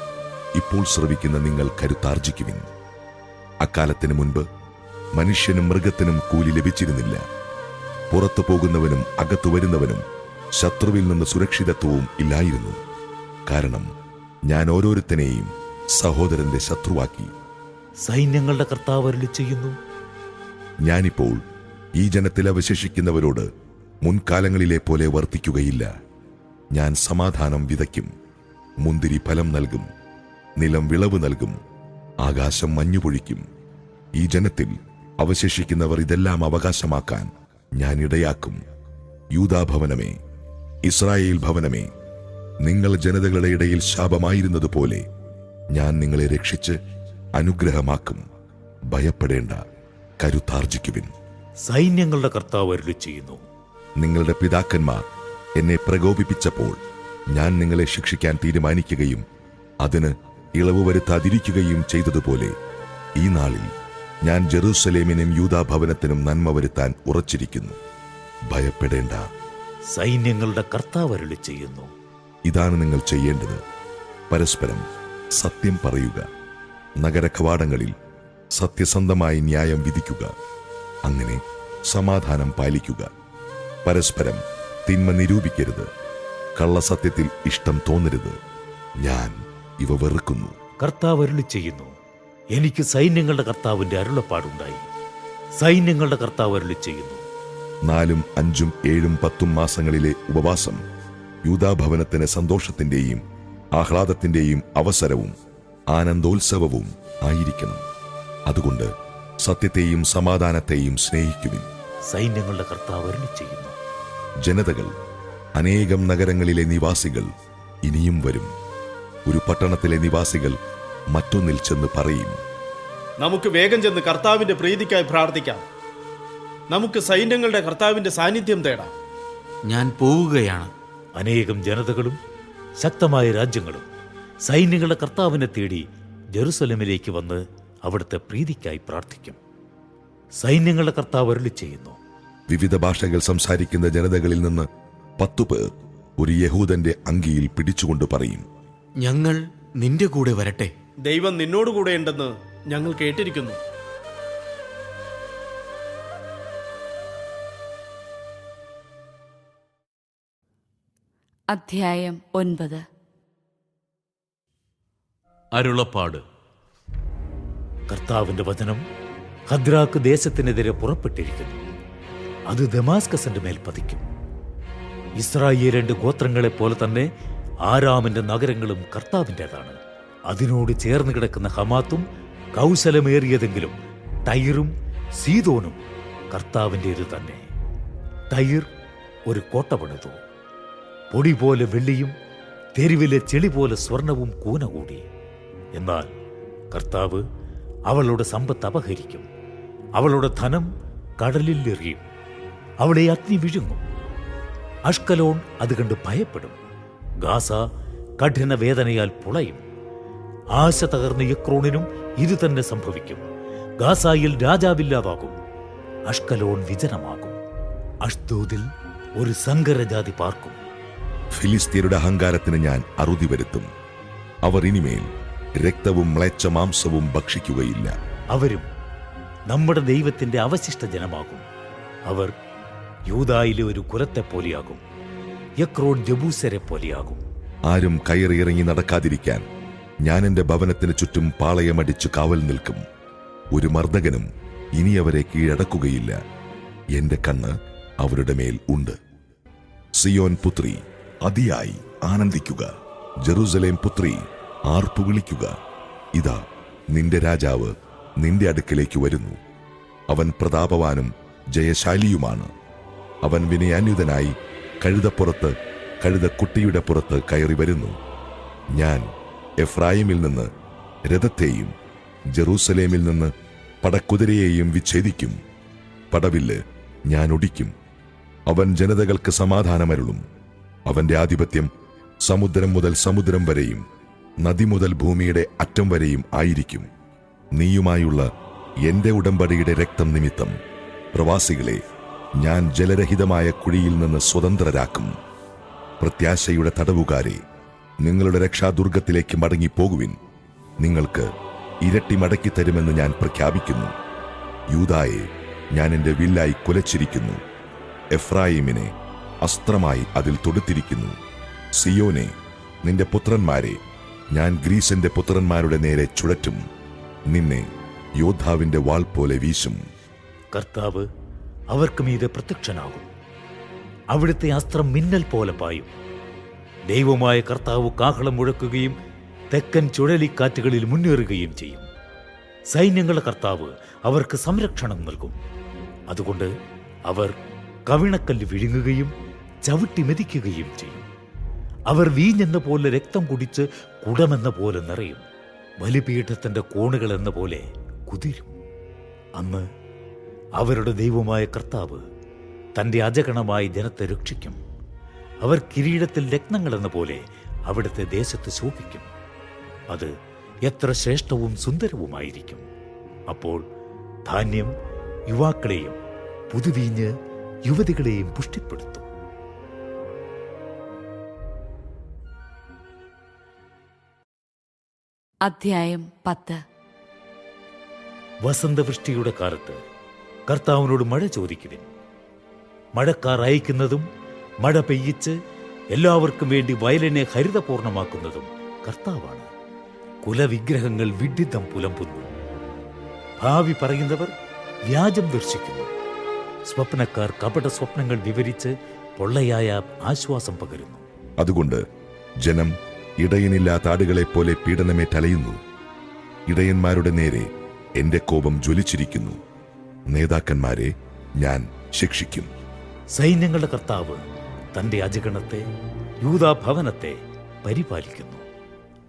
C: ഇപ്പോൾ ശ്രവിക്കുന്ന നിങ്ങൾ കരുത്താർജിക്കുവിൻ. അക്കാലത്തിന് മുൻപ് മനുഷ്യനും മൃഗത്തിനും കൂലി ലഭിച്ചിരുന്നില്ല. പുറത്തു പോകുന്നവനും അകത്തു വരുന്നവനും ശത്രുവിൽ നിന്ന് സുരക്ഷിതത്വവും ഇല്ലായിരുന്നു. കാരണം ഞാൻ ഓരോരുത്തനെയും സഹോദരന്റെ ശത്രുവാക്കി.
D: സൈന്യങ്ങളുടെ കർത്താവ് അരുളി ചെയ്യുന്നു.
C: ഞാനിപ്പോൾ ഈ ജനത്തിൽ അവശേഷിക്കുന്നവരോട് മുൻകാലങ്ങളിലെ പോലെ വർത്തിക്കുകയില്ല. ഞാൻ സമാധാനം വിതയ്ക്കും, മുന്തിരി ഫലം നൽകും, നിലം വിളവ് നൽകും, ആകാശം മഞ്ഞുപൊഴിക്കും. ഈ ജനത്തിൽ അവശേഷിക്കുന്നവർ ഇതെല്ലാം അവകാശമാക്കാൻ ഞാൻ ഇടയാക്കും. യൂദാഭവനമേ, ഇസ്രായേൽ ഭവനമേ, നിങ്ങൾ ജനതകളുടെ ഇടയിൽ ശാപമായിരുന്നതുപോലെ ഞാൻ നിങ്ങളെ രക്ഷിച്ച് അനുഗ്രഹമാക്കും. ഭയപ്പെടേണ്ട, കരുത്താർജിക്കുവിൻ.
D: സൈന്യങ്ങളുടെ കർത്താവ് അരുളി ചെയ്യുന്നു.
C: നിങ്ങളുടെ പിതാക്കന്മാർ എന്നെ പ്രകോപിപ്പിച്ചപ്പോൾ ഞാൻ നിങ്ങളെ ശിക്ഷിക്കാൻ തീരുമാനിക്കുകയും അതിന് ഇളവ് വരുത്താതിരിക്കുകയും ചെയ്തതുപോലെ ഈ നാളിൽ ഞാൻ ജെറൂസലേമിനും യൂദാഭവനത്തിനും നന്മ വരുത്താൻ ഉറച്ചിരിക്കുന്നു. ഭയപ്പെടേണ്ട.
D: സൈന്യങ്ങളുടെ കർത്താവ് അരുളി ചെയ്യുന്നു.
C: ഇതാണ് നിങ്ങൾ ചെയ്യേണ്ടത്. പരസ്പരം സത്യം പറയുക. നഗര കവാടങ്ങളിൽ സത്യസന്ധമായി ന്യായം വിധിക്കുക. അങ്ങനെ സമാധാനം പാലിക്കുക. പരസ്പരം തിന്മ നിരൂപിക്കരുത്. കള്ളസത്യത്തിൽ ഇഷ്ടം തോന്നരുത്. ഞാൻ ഇവ വെറുക്കുന്നു.
D: കർത്താവ് അരുളി ചെയ്യുന്നു. എനിക്ക് സൈന്യങ്ങളുടെ കർത്താവിന്റെ അരുളപ്പാടുണ്ടായി. സൈന്യങ്ങളുടെ കർത്താവ് അരുളി ചെയ്യുന്നു.
C: 4, 5, 7, 10 മാസങ്ങളിലെ ഉപവാസം യൂദാഭവനത്തിന് സന്തോഷത്തിന്റെയും ആഹ്ലാദത്തിന്റെയും അവസരവും ആനന്ദോത്സവവും ആയിരിക്കണം. അതുകൊണ്ട് സത്യത്തെയും സമാധാനത്തെയും സ്നേഹിക്കുവിൻ.
D: സൈന്യങ്ങളുടെ കർത്താവ് അരുളി ചെയ്യുന്നു.
C: ജനതകൾ, അനേകം നഗരങ്ങളിലെ നിവാസികൾ ഇനിയും വരും. ഒരു പട്ടണത്തിലെ നിവാസികൾ മറ്റൊന്നിൽ ചെന്ന് പറയും,
H: നമുക്ക് വേഗം ചെന്ന് കർത്താവിന്റെ പ്രീതിക്കായി പ്രാർത്ഥിക്കാം. നമുക്ക് സൈന്യങ്ങളുടെ കർത്താവിന്റെ സാന്നിധ്യം തേടാം.
F: ഞാൻ പോവുകയാണ്.
D: അനേകം ജനതകളും ശക്തമായ രാജ്യങ്ങളും സൈന്യങ്ങളുടെ കർത്താവിനെ തേടി ജെറുസലേമിലേക്ക് വന്ന് അവിടുത്തെ പ്രീതിക്കായി പ്രാർത്ഥിക്കും. സൈന്യങ്ങളുടെ കർത്താവ് അരുളി ചെയ്യുന്നു.
C: വിവിധ ഭാഷകൾ സംസാരിക്കുന്ന ജനതകളിൽ നിന്ന് 10 പേർ ഒരു യഹൂദന്റെ അങ്കിയിൽ പിടിച്ചുകൊണ്ട് പറയും,
F: ഞങ്ങൾ നിന്റെ കൂടെ വരട്ടെ.
H: ദൈവം നിന്നോടുകൂടെ ഉണ്ടെന്ന് ഞങ്ങൾ കേട്ടിരിക്കുന്നു.
A: അധ്യായം 9.
B: അരുളപ്പാട്.
D: കർത്താവിന്റെ വചനം ഹദ്രാക്ക് ദേശത്തിനെതിരെ പുറപ്പെട്ടിരിക്കുന്നു. അത് ദമാസ്കസിന്റെ മേൽ പതിക്കും. ഇസ്രായേൽ 2 ഗോത്രങ്ങളെ പോലെ തന്നെ ആരാമിന്റെ നഗരങ്ങളും കർത്താവിൻ്റെതാണ്. അതിനോട് ചേർന്ന് കിടക്കുന്ന ഹമാത്തും കൗശലമേറിയതെങ്കിലും ടൈറും സീദോനും കർത്താവിൻ്റേത് തന്നെ. ടൈർ ഒരു കോട്ട പണിതു. പൊടി പോലെ വെള്ളിയും തെരുവിലെ ചെളി പോലെ സ്വർണവും കൂന കൂടി. എന്നാൽ കർത്താവ് അവളുടെ സമ്പത്ത് അപഹരിക്കും. അവളുടെ ധനം കടലിൽ എറിയും. അവളെ അഗ്നി വിഴുങ്ങും. അഷ്കലോൺ അത് കണ്ട് ഭയപ്പെടും. ഗാസ കഠിന വേദനയാൽ പുളയും. ആശ തകർന്ന എക്രോണിനും ഇത് തന്നെ സംഭവിക്കും. ഗാസായിൽ രാജാവില്ലാതാകും. അഷ്കലോൺ വിജനമാകും. അഷ്ദോദിൽ ഒരു സങ്കരജാതി പാർക്കും.
C: ഫിലിസ്തീനയുടെ അഹങ്കാരത്തിന് ഞാൻ അറുതി വരുത്തും. അവർ ഇനിമേൽ രക്തവും മ്ലേച്ഛ മാംസവും ഭക്ഷിക്കുകയില്ല.
D: അവരും നമ്മുടെ ദൈവത്തിന്റെ അവശിഷ്ട ജനമാകും. അവർ യൂദായിലെ ഒരു കുലത്തെപ്പോലെയാകും. യക്രോൺ ജബൂസരെ പോലെയാകും.
C: ആരും കയറിയിറങ്ങി നടക്കാതിരിക്കാൻ ഞാൻ എന്റെ ഭവനത്തിന് ചുറ്റും പാളയമടിച്ചു കാവൽ നിൽക്കും. ഒരു മർദ്ദകനും ഇനി അവരെ കീഴടക്കുകയില്ല. എന്റെ കണ്ണ് അവരുടെ മേൽ ഉണ്ട്. സിയോൻ പുത്രി, അതിയായി ആനന്ദിക്കുക. ജെറുസലേം പുത്രി, ആർപ്പു വിളിക്കുക. ഇതാ നിന്റെ രാജാവ് നിന്റെ അടുക്കലേക്ക് വരുന്നു. അവൻ പ്രതാപവാനും ജയശാലിയുമാണ്. അവൻ വിനയാന്വിതനായി കഴുതപ്പുറത്ത് കഴുതക്കുട്ടിയുടെ പുറത്ത് കയറി വരുന്നു. ഞാൻ എഫ്രായിമിൽ നിന്ന് രഥത്തെയും ജെറൂസലേമിൽ നിന്ന് പടക്കുതിരയെയും വിച്ഛേദിക്കും. പടവില്ല് ഞാൻ ഒടിക്കും. അവൻ ജനതകൾക്ക് സമാധാനമരുളും. അവന്റെ ആധിപത്യം സമുദ്രം മുതൽ സമുദ്രം വരെയും നദി മുതൽ ഭൂമിയുടെ അറ്റം വരെയും ആയിരിക്കും. നീയുമായുള്ള എന്റെ ഉടമ്പടിയുടെ രക്തം നിമിത്തം പ്രവാസികളെ ഞാൻ ജലരഹിതമായ കുഴിയിൽ നിന്ന് സ്വതന്ത്രരാക്കും. പ്രത്യാശയുടെ തടവുകാരെ, നിങ്ങളുടെ രക്ഷാദുർഗത്തിലേക്ക് മടങ്ങിപ്പോകുവിൻ. നിങ്ങൾക്ക് ഇരട്ടി മടക്കി തരുമെന്ന് ഞാൻ പ്രഖ്യാപിക്കുന്നു. യൂദായെ ഞാൻ എന്റെ വില്ലായി കുലച്ചിരിക്കുന്നു. എഫ്രായിമിനെ അസ്ത്രമായി അതിൽ തൊടുത്തിരിക്കുന്നു. സിയോനെ, നിന്റെ പുത്രന്മാരെ ഞാൻ ഗ്രീസിന്റെ പുത്രന്മാരുടെ നേരെ ചുഴറ്റും. നിന്നെ യോദ്ധാവിന്റെ വാൾ പോലെ വീശും.
D: കർത്താവ് അവർക്ക് മീതെ പ്രത്യക്ഷനാകും. അവിടുത്തെ അസ്ത്രം മിന്നൽ പോലെ പായും. ദൈവമായ കർത്താവ് കാഹളം മുഴക്കുകയും തെക്കൻ ചുഴലിക്കാറ്റുകളിൽ മുന്നേറുകയും ചെയ്യും. സൈന്യങ്ങളുടെ കർത്താവ് അവർക്ക് സംരക്ഷണം നൽകും. അതുകൊണ്ട് അവർ കവിണക്കല്ല് വിഴുങ്ങുകയും ചവിട്ടി മെതിക്കുകയും ചെയ്യും. അവർ വീഞ്ഞെന്ന പോലെ രക്തം കുടിച്ച് കുടമെന്ന പോലെ നിറയും. ബലിപീഠത്തിന്റെ കോണുകൾ എന്ന പോലെ കുതിരും. അന്ന് അവരുടെ ദൈവമായ കർത്താവ് തന്റെ അജഗണമായ ജനത്തെ രക്ഷിക്കും. അവർ കിരീടത്തിൽ രത്നങ്ങളെന്ന പോലെ അവിടുത്തെ ദേശത്ത് ശോഭിക്കും. അത് എത്ര ശ്രേഷ്ഠവും സുന്ദരവുമായിരിക്കും. അപ്പോൾ ധാന്യം യുവാക്കളെയും പുതുവീഞ്ഞ് യുവതികളെയും പുഷ്ടിപ്പെടുത്തും.
A: അധ്യായം 10.
D: വസന്തവൃഷ്ടിയുടെ കാലത്ത് കർത്താവിനോട് മഴ ചോദിക്കുവിൻ. മഴക്കാർ അയക്കുന്നതും മഴ പെയ്യിച്ച് എല്ലാവർക്കും വേണ്ടി വയലിനെ ഹരിതപൂർണമാക്കുന്നതും കർത്താവാണ്. കുലവിഗ്രഹങ്ങൾ വിഡ്ഢിത്തം പുലമ്പുന്നു. ഭാവി പറയുന്നവർ വ്യാജം ദർശിക്കുന്നു. സ്വപ്നക്കാർ കപട സ്വപ്നങ്ങൾ വിവരിച്ച് പൊള്ളയായ ആശ്വാസം പകരുന്നു.
C: അതുകൊണ്ട് ജനം ഇടയനില്ലാത്ത ആടുകളെപ്പോലെ പീഡനമേറ്റലയുന്നു. ഇടയന്മാരുടെ നേരെ എന്റെ കോപം ജ്വലിച്ചിരിക്കുന്നു. നേതാക്കന്മാരെ ഞാൻ ശിക്ഷിക്കും.
D: സൈന്യങ്ങളുടെ കർത്താവ് തന്റെ അജഗണത്തെ യൂദാഭവനത്തെ പരിപാലിക്കുന്നു.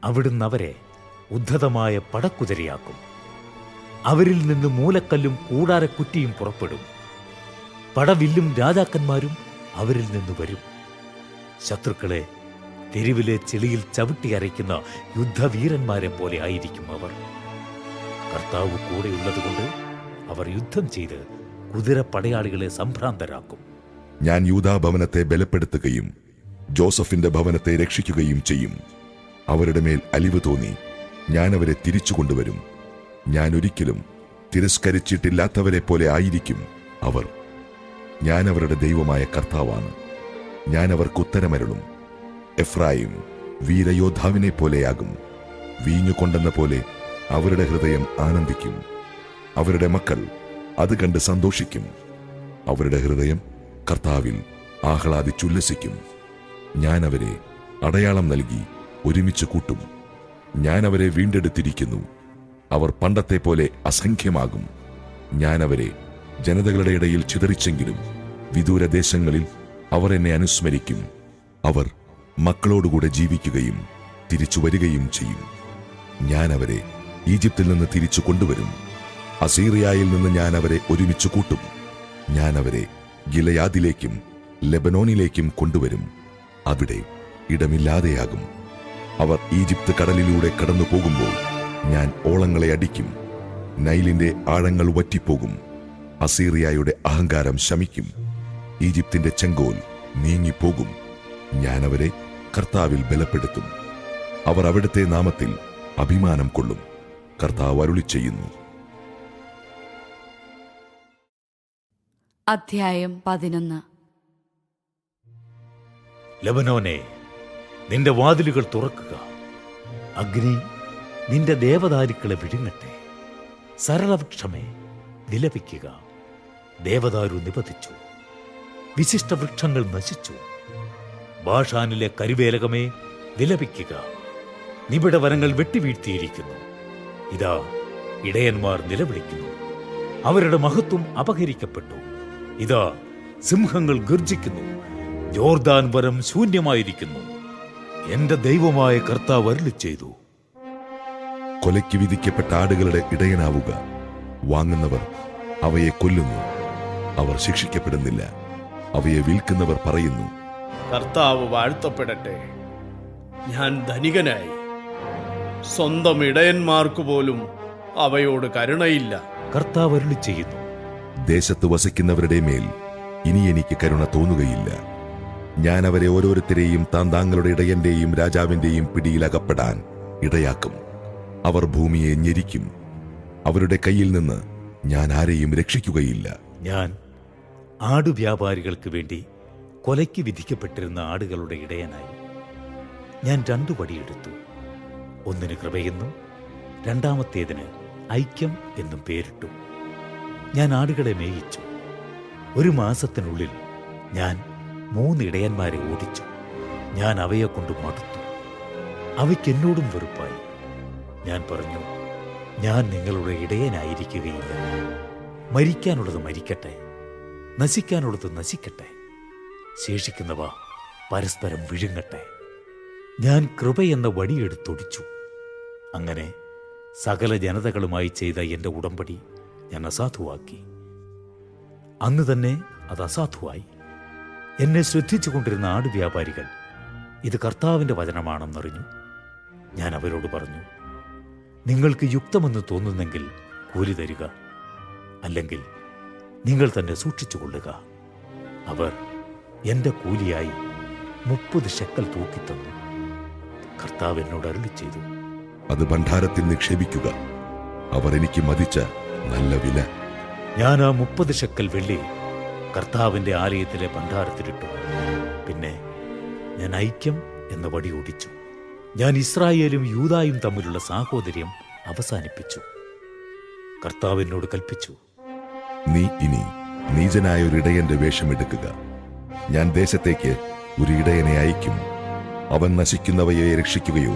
D: അവിടുന്ന് അവരെ ഉദ്ധതമായ പടക്കുതിരയാക്കും. അവരിൽ നിന്ന് മൂലക്കല്ലും കൂടാരക്കുറ്റിയും പുറപ്പെടും. പടവില്ലും രാജാക്കന്മാരും അവരിൽ നിന്ന് വരും. ശത്രുക്കളെ തെരുവിലെ ചെളിയിൽ ചവിട്ടി അരയ്ക്കുന്ന യുദ്ധവീരന്മാരെ പോലെ ആയിരിക്കും അവർ. കർത്താവ് കൂടെയുള്ളതുകൊണ്ട് അവർ യുദ്ധം ചെയ്ത് കുതിരപ്പടയാളികളെ സംഭ്രാന്തരാക്കും.
C: ഞാൻ യൂദാഭവനത്തെ ബലപ്പെടുത്തുകയും ജോസഫിന്റെ ഭവനത്തെ രക്ഷിക്കുകയും ചെയ്യും. അവരുടെ മേൽ അലിവ് തോന്നി ഞാൻ അവരെ തിരിച്ചു കൊണ്ടുവരും. ഞാൻ ഒരിക്കലും തിരസ്കരിച്ചിട്ടില്ലാത്തവരെ പോലെ ആയിരിക്കും അവർ. ഞാൻ അവരുടെ ദൈവമായ കർത്താവാണ്. ഞാൻ അവർക്ക് ഉത്തരമരുളും. എഫ്രായിം വീരയോദ്ധാവിനെ പോലെയാകും. വീഞ്ഞുകൊണ്ടെന്ന പോലെ അവരുടെ ഹൃദയം ആനന്ദിക്കും. അവരുടെ മക്കൾ അത് കണ്ട് സന്തോഷിക്കും. അവരുടെ ഹൃദയം കർത്താവിൽ ആഹ്ലാദിച്ചുല്ലസിക്കും. ഞാൻ അവരെ അടയാളം നൽകി ഒരുമിച്ച് കൂട്ടും. ഞാൻ അവരെ വീണ്ടെടുത്തിരിക്കുന്നു. അവർ പണ്ടത്തെ പോലെ അസംഖ്യമാകും. ഞാൻ അവരെ ജനതകളുടെ ഇടയിൽ ചിതറിച്ചെങ്കിലും വിദൂരദേശങ്ങളിൽ അവർ എന്നെ അനുസ്മരിക്കും. അവർ മക്കളോടുകൂടെ ജീവിക്കുകയും തിരിച്ചു വരികയും ചെയ്യും. ഞാൻ അവരെ ഈജിപ്തിൽ നിന്ന് തിരിച്ചു കൊണ്ടുവരും. അസീറിയയിൽ നിന്ന് ഞാൻ അവരെ ഒരുമിച്ച് കൂട്ടും. ഞാൻ അവരെ ഗിലയാദിലേക്കും ലെബനോനിലേക്കും കൊണ്ടുവരും. അവിടെ ഇടമില്ലാതെയാകും. അവർ ഈജിപ്ത് കടലിലൂടെ കടന്നു പോകുമ്പോൾ ഞാൻ ഓളങ്ങളെ അടിക്കും. നൈലിന്റെ ആഴങ്ങൾ വറ്റിപ്പോകും. അസീറിയയുടെ അഹങ്കാരം ശമിക്കും. ഈജിപ്തിന്റെ ചെങ്കോൽ നീങ്ങിപ്പോകും. ഞാൻ അവരെ കർത്താവിൽ ബലപ്പെടുത്തും. അവർ അവിടുത്തെ നാമത്തിൽ അഭിമാനം കൊള്ളും. കർത്താവ് അരുളിച്ചെയ്യുന്നു.
A: അധ്യായം 11.
D: ലബനോനെ, നിന്റെ വാതിലുകൾ തുറക്കുക. അഗ്നി നിന്റെ ദേവദാരുക്കളെ വിഴുങ്ങട്ടെ. സരളവൃക്ഷമേ, വിലപിക്കുക. ദേവദാരു നിപതിച്ചു, വിശിഷ്ട വൃക്ഷങ്ങൾ നശിച്ചു. ബാഷാനിലെ കരിവേലകമേ, വിലപിക്കുക. നിബിഡ വനങ്ങൾ വെട്ടിവീഴ്ത്തിയിരിക്കുന്നു. ഇതാ ഇടയന്മാർ നിലവിളിക്കുന്നു. അവരുടെ മഹത്വം അപഹരിക്കപ്പെട്ടു. ഇതാ സിംഹങ്ങൾ ഗർജിക്കുന്നു. ജോർദാൻ വനം ശൂന്യമായിരിക്കുന്നു. എന്റെ ദൈവമായ കർത്താവ് അരുളി ചെയ്തു.
C: കൊലയ്ക്ക് വിധിക്കപ്പെട്ട ആടുകളുടെ ഇടയനാവുക. വാങ്ങുന്നവർ അവയെ കൊല്ലുന്നു, അവർ ശിക്ഷിക്കപ്പെടുന്നില്ല. അവയെ വിൽക്കുന്നവർ പറയുന്നു,
H: കർത്താവ് വാഴ്ത്തപ്പെടട്ടെ. ഞാൻ ധനികനായി, സ്വന്തം ഇടയന്മാർക്കു പോലും അവയോട് കരുണയില്ല.
D: കർത്താവ് അരുളി ചെയ്യുന്നു.
C: ദേശത്ത് വസിക്കുന്നവരുടെ മേൽ ഇനി എനിക്ക് കരുണ തോന്നുകയില്ല. ഞാൻ അവരെ ഓരോരുത്തരെയും താങ്കളുടെ ഇടയന്റെയും രാജാവിന്റെയും പിടിയിലകപ്പെടാൻ ഇടയാക്കും. അവർ ഭൂമിയെ ഞെരിക്കും. അവരുടെ കയ്യിൽ നിന്ന് ഞാൻ ആരെയും രക്ഷിക്കുകയില്ല.
D: ഞാൻ ആടുവ്യാപാരികൾക്ക് വേണ്ടി കൊലയ്ക്ക് വിധിക്കപ്പെട്ടിരുന്ന ആടുകളുടെ ഇടയനായി ഞാൻ 2 വടിയെടുത്തു. ഒന്നിന് കൃപയെന്നും രണ്ടാമത്തേതിന് ഐക്യം എന്നും പേരിട്ടു. ഞാൻ ആടുകളെ മേയിച്ചു. 1 മാസത്തിനുള്ളിൽ ഞാൻ 3 ഇടയന്മാരെ ഓടിച്ചു. ഞാൻ അവയെ കൊണ്ട് മടുത്തു. അവയ്ക്കെന്നോടും വെറുപ്പായി. ഞാൻ പറഞ്ഞു, ഞാൻ നിങ്ങളുടെ ഇടയനായിരിക്കുകയില്ല. മരിക്കാനുള്ളത് മരിക്കട്ടെ, നശിക്കാനുള്ളത് നശിക്കട്ടെ, ശേഷിക്കുന്നവ പരസ്പരം വിഴുങ്ങട്ടെ. ഞാൻ കൃപയെന്ന വടിയെടുത്തൊടിച്ചു. അങ്ങനെ സകല ജനതകളുമായി ചെയ്ത എന്റെ ഉടമ്പടി ഞാൻ അസാധുവാക്കി. അന്ന് തന്നെ അത് അസാധുവായി. എന്നെ ശ്രദ്ധിച്ചുകൊണ്ടിരുന്ന ആടുവ്യാപാരികൾ ഇത് കർത്താവിന്റെ വചനമാണെന്നറിഞ്ഞു. ഞാൻ അവരോട് പറഞ്ഞു, നിങ്ങൾക്ക് യുക്തമെന്ന് തോന്നുന്നെങ്കിൽ കൂലി തരിക, അല്ലെങ്കിൽ നിങ്ങൾ തന്നെ സൂക്ഷിച്ചുകൊള്ളുക. അവർ എന്റെ കൂലിയായി 30 ശെക്കൽ തൂക്കിത്തന്നു. കർത്താവ് എന്നോട് അരുളി ചെയ്തു,
C: അത് ഭണ്ഡാരത്തിൽ നിക്ഷേപിക്കുക. അവർ എനിക്ക് മതിച്ച നല്ല വില.
D: ഞാൻ ആ 30 ശെക്കൽ വെള്ളി കർത്താവിന്റെ ആലയത്തിലെ ഭണ്ഡാരത്തിലിട്ടു. പിന്നെ ഞാൻ ഐക്യം എന്ന വടി ഓടിച്ചു. ഞാൻ ഇസ്രായേലും യൂദായും തമ്മിലുള്ള സാഹോദര്യം അവസാനിപ്പിച്ചു. കർത്താവ് എന്നോട് കൽപ്പിച്ചു,
C: നീ ഇനി നീചനായ ഒരു ഇടയന്റെ വേഷമെടുക്കുക. ഞാൻ ദേശത്തേക്ക് ഒരു ഇടയനെ അയക്കും. അവൻ നശിക്കുന്നവയെ രക്ഷിക്കുകയോ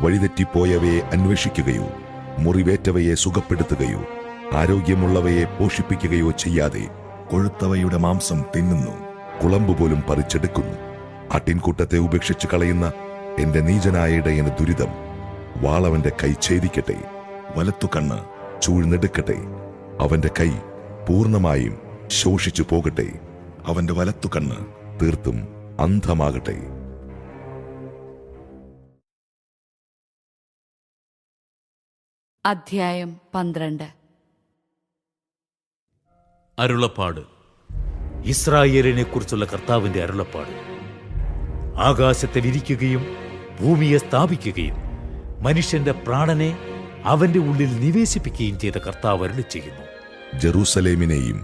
C: വഴിതെറ്റിപ്പോയവയെ അന്വേഷിക്കുകയോ മുറിവേറ്റവയെ സുഖപ്പെടുത്തുകയോ ആരോഗ്യമുള്ളവയെ പോഷിപ്പിക്കുകയോ ചെയ്യാതെ കൊഴുത്തവയുടെ മാംസം തിന്നുന്നു, കുളമ്പുപോലും പറിച്ചെടുക്കുന്നു. ആട്ടിൻകൂട്ടത്തെ ഉപേക്ഷിച്ച് കളയുന്ന എന്റെ നീചനായ ഇടയന് ദുരിതം. വാളവന്റെ കൈ ഛേദിക്കട്ടെ, വലത്തുകണ്ണ് ചൂഴ്ന്നെടുക്കട്ടെ. അവന്റെ കൈ പൂർണ്ണമായും ശോഷിച്ചു പോകട്ടെ. അവന്റെ വലത്തുകണ്ണ് തീർത്തും അന്ധമാകട്ടെ.
A: അധ്യായം 12.
B: അരുളപ്പാട്.
D: ഇസ്രായേലിനെ കുറിച്ചുള്ള കർത്താവിന്റെ അരുളപ്പാട്. ആകാശത്തെ വിരിക്കുകയും ഭൂമിയെ സ്ഥാപിക്കുകയും മനുഷ്യന്റെ പ്രാണനെ അവന്റെ ഉള്ളിൽ നിവേശിപ്പിക്കുകയും ചെയ്ത കർത്താവ് അരുളി ചെയ്യുന്നു.
C: ജെറൂസലേമിനെയും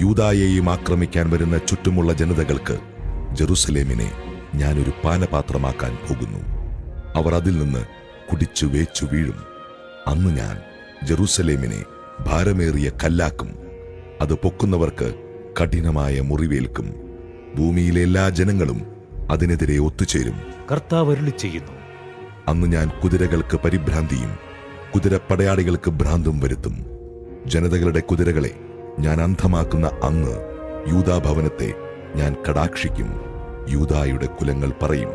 C: യൂദായെയും ആക്രമിക്കാൻ വരുന്ന ചുറ്റുമുള്ള ജനതകൾക്ക് ജെറൂസലേമിനെ ഞാനൊരു പാനപാത്രമാക്കാൻ പോകുന്നു. അവർ അതിൽ നിന്ന് കുടിച്ചു വേച്ചു വീഴും. അന്ന് ഞാൻ ജെറൂസലേമിനെ ഭാരമേറിയ കല്ലാക്കും. അത് പൊക്കുന്നവർക്ക് കഠിനമായ മുറിവേൽക്കും. ഭൂമിയിലെ എല്ലാ ജനങ്ങളും അതിനെതിരെ ഒത്തുചേരും.
D: കർത്താവ് അരുളി ചെയ്യുന്നു.
C: അന്ന് ഞാൻ കുതിരകൾക്ക് പരിഭ്രാന്തിയും കുതിരപ്പടയാളികൾക്ക് ഭ്രാന്തും വരുത്തും. ജനതകളുടെ കുതിരകളെ ഞാൻ അന്ധമാക്കുന്ന അന്ന് യൂദാഭവനത്തെ ഞാൻ കടാക്ഷിക്കും. യൂദായുടെ കുലങ്ങൾ പറയും,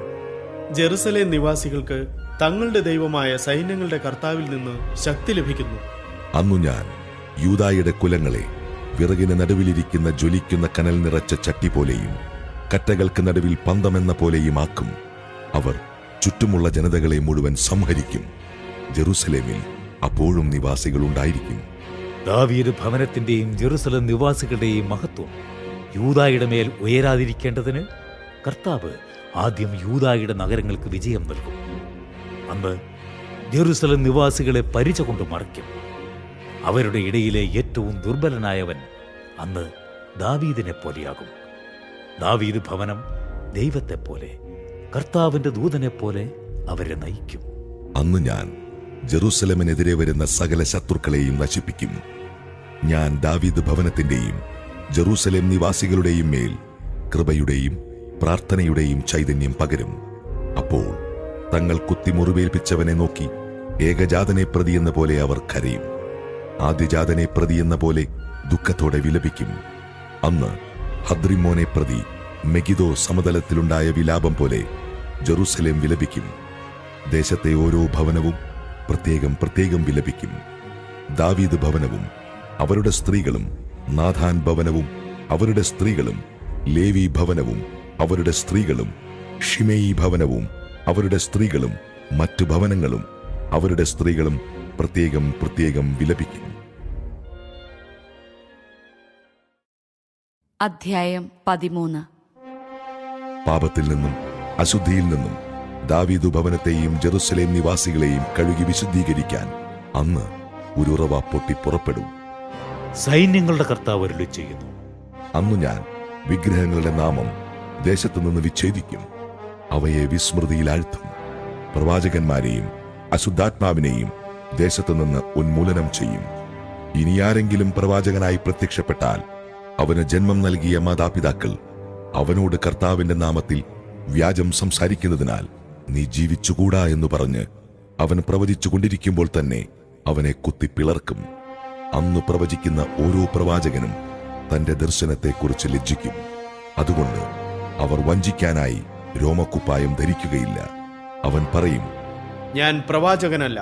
H: ജെറുസലേം നിവാസികൾക്ക് തങ്ങളുടെ ദൈവമായ സൈന്യങ്ങളുടെ കർത്താവിൽ നിന്ന് ശക്തി ലഭിക്കുന്നു.
C: അന്നു ഞാൻ യൂദായുടെ കുലങ്ങളെ വിറകിന് നടുവിലിരിക്കുന്ന ജ്വലിക്കുന്ന കനൽ നിറച്ച ചട്ടി പോലെയും കറ്റകൾക്ക് നടുവിൽ പന്തമെന്ന പോലെയും ആക്കും. അവർ ചുറ്റുമുള്ള ജനതകളെ മുഴുവൻ സംഹരിക്കും. ജെറൂസലേമിൽ അപ്പോഴും നിവാസികളുണ്ടായിരിക്കും.
D: ദാവീദ് ഭവനത്തിന്റെയും ജെറുസലേം നിവാസികളുടെയും മഹത്വം യൂദായുടെ മേൽ ഉയരാതിരിക്കേണ്ടതിന് കർത്താവ് ആദ്യം യൂദായുടെ നഗരങ്ങൾക്ക് വിജയം നൽകും. അന്ന് ജെറുസലേം നിവാസികളെ പരിച കൊണ്ട് മറയ്ക്കും. അവരുടെ ഇടയിലെ ഏറ്റവും ദുർബലനായവൻ അന്ന് ദാവീദിനെ പോലെയാകും. ദാവീദ് ഭവനം ദൈവത്തെപ്പോലെ, കർത്താവിന്റെ ദൂതനെപ്പോലെ അവരെ നയിക്കും.
C: അന്ന് ഞാൻ ജെറൂസലേമിനെതിരെ വരുന്ന സകല ശത്രുക്കളെയും നശിപ്പിക്കും. ഞാൻ ദാവീദ് ഭവനത്തിന്റെയും ജെറൂസലേം നിവാസികളുടെയും മേൽ കൃപയുടെയും പ്രാർത്ഥനയുടെയും ചൈതന്യം പകരും. അപ്പോൾ തങ്ങൾ കുത്തി മുറിവേൽപ്പിച്ചവനെ നോക്കി ഏകജാതനെ പ്രതിയെന്ന പോലെ അവർ കരയും. ആദ്യജാതനെ പ്രതിയെന്ന പോലെ ദുഃഖത്തോടെ വിലപിക്കും. അന്ന് ഹദ്രിമോനെ പ്രതി മെഗിദോ സമതലത്തിലുണ്ടായ വിലാപം പോലെ ജെറുസലേം വിലപിക്കും. ദേശത്തെ ഓരോ ഭവനവും പ്രത്യേകം പ്രത്യേകം വിലപിക്കും. ദാവീദ് ഭവനവും അവരുടെ സ്ത്രീകളും, നാഥാൻ ഭവനവും അവരുടെ സ്ത്രീകളും, ലേവി ഭവനവും അവരുടെ സ്ത്രീകളും, ഷിമെയി ഭവനവും അവരുടെ സ്ത്രീകളും, മറ്റു ഭവനങ്ങളും അവരുടെ സ്ത്രീകളും പ്രത്യേകം പ്രത്യേകം വിലപിക്കും.
A: അധ്യായം 13.
C: പാപത്തിൽ നിന്നും അശുദ്ധിയിൽ നിന്നും ദാവീദു ഭവനത്തെയും ജെറുസലേം നിവാസികളെയും കഴുകി വിശുദ്ധീകരിക്കാൻ അന്ന് ഒരു ഉറവ പൊട്ടി പുറപ്പെടും.
D: സൈന്യങ്ങളുടെ കർത്താവ് അരുളി ചെയ്യുന്നു.
C: അന്നു ഞാൻ വിഗ്രഹങ്ങളുടെ നാമം ദേശത്തു നിന്ന് വിച്ഛേദിക്കും, അവയെ വിസ്മൃതിയിലാഴ്ത്തും. പ്രവാചകന്മാരെയും അശുദ്ധാത്മാവിനെയും ദേശത്തു നിന്ന് ഉന്മൂലനം ചെയ്യും. ഇനി ആരെങ്കിലും പ്രവാചകനായി പ്രത്യക്ഷപ്പെട്ടാൽ അവന് ജന്മം നൽകിയ മാതാപിതാക്കൾ അവനോട് കർത്താവിന്റെ നാമത്തിൽ വ്യാജം സംസാരിക്കുന്നതിനാൽ നീ ജീവിച്ചുകൂടാ എന്ന് പറഞ്ഞ് അവൻ പ്രവചിച്ചു കൊണ്ടിരിക്കുമ്പോൾ തന്നെ അവനെ കുത്തിപ്പിളർക്കും. അന്ന് പ്രവചിക്കുന്ന ഓരോ പ്രവാചകനും തന്റെ ദർശനത്തെക്കുറിച്ച് ലജ്ജിക്കും. അതുകൊണ്ട് അവർ വഞ്ചിക്കാനായി രോമക്കുപ്പായം ധരിക്കുകയില്ല. അവൻ പറയും,
H: ഞാൻ പ്രവാചകനല്ല,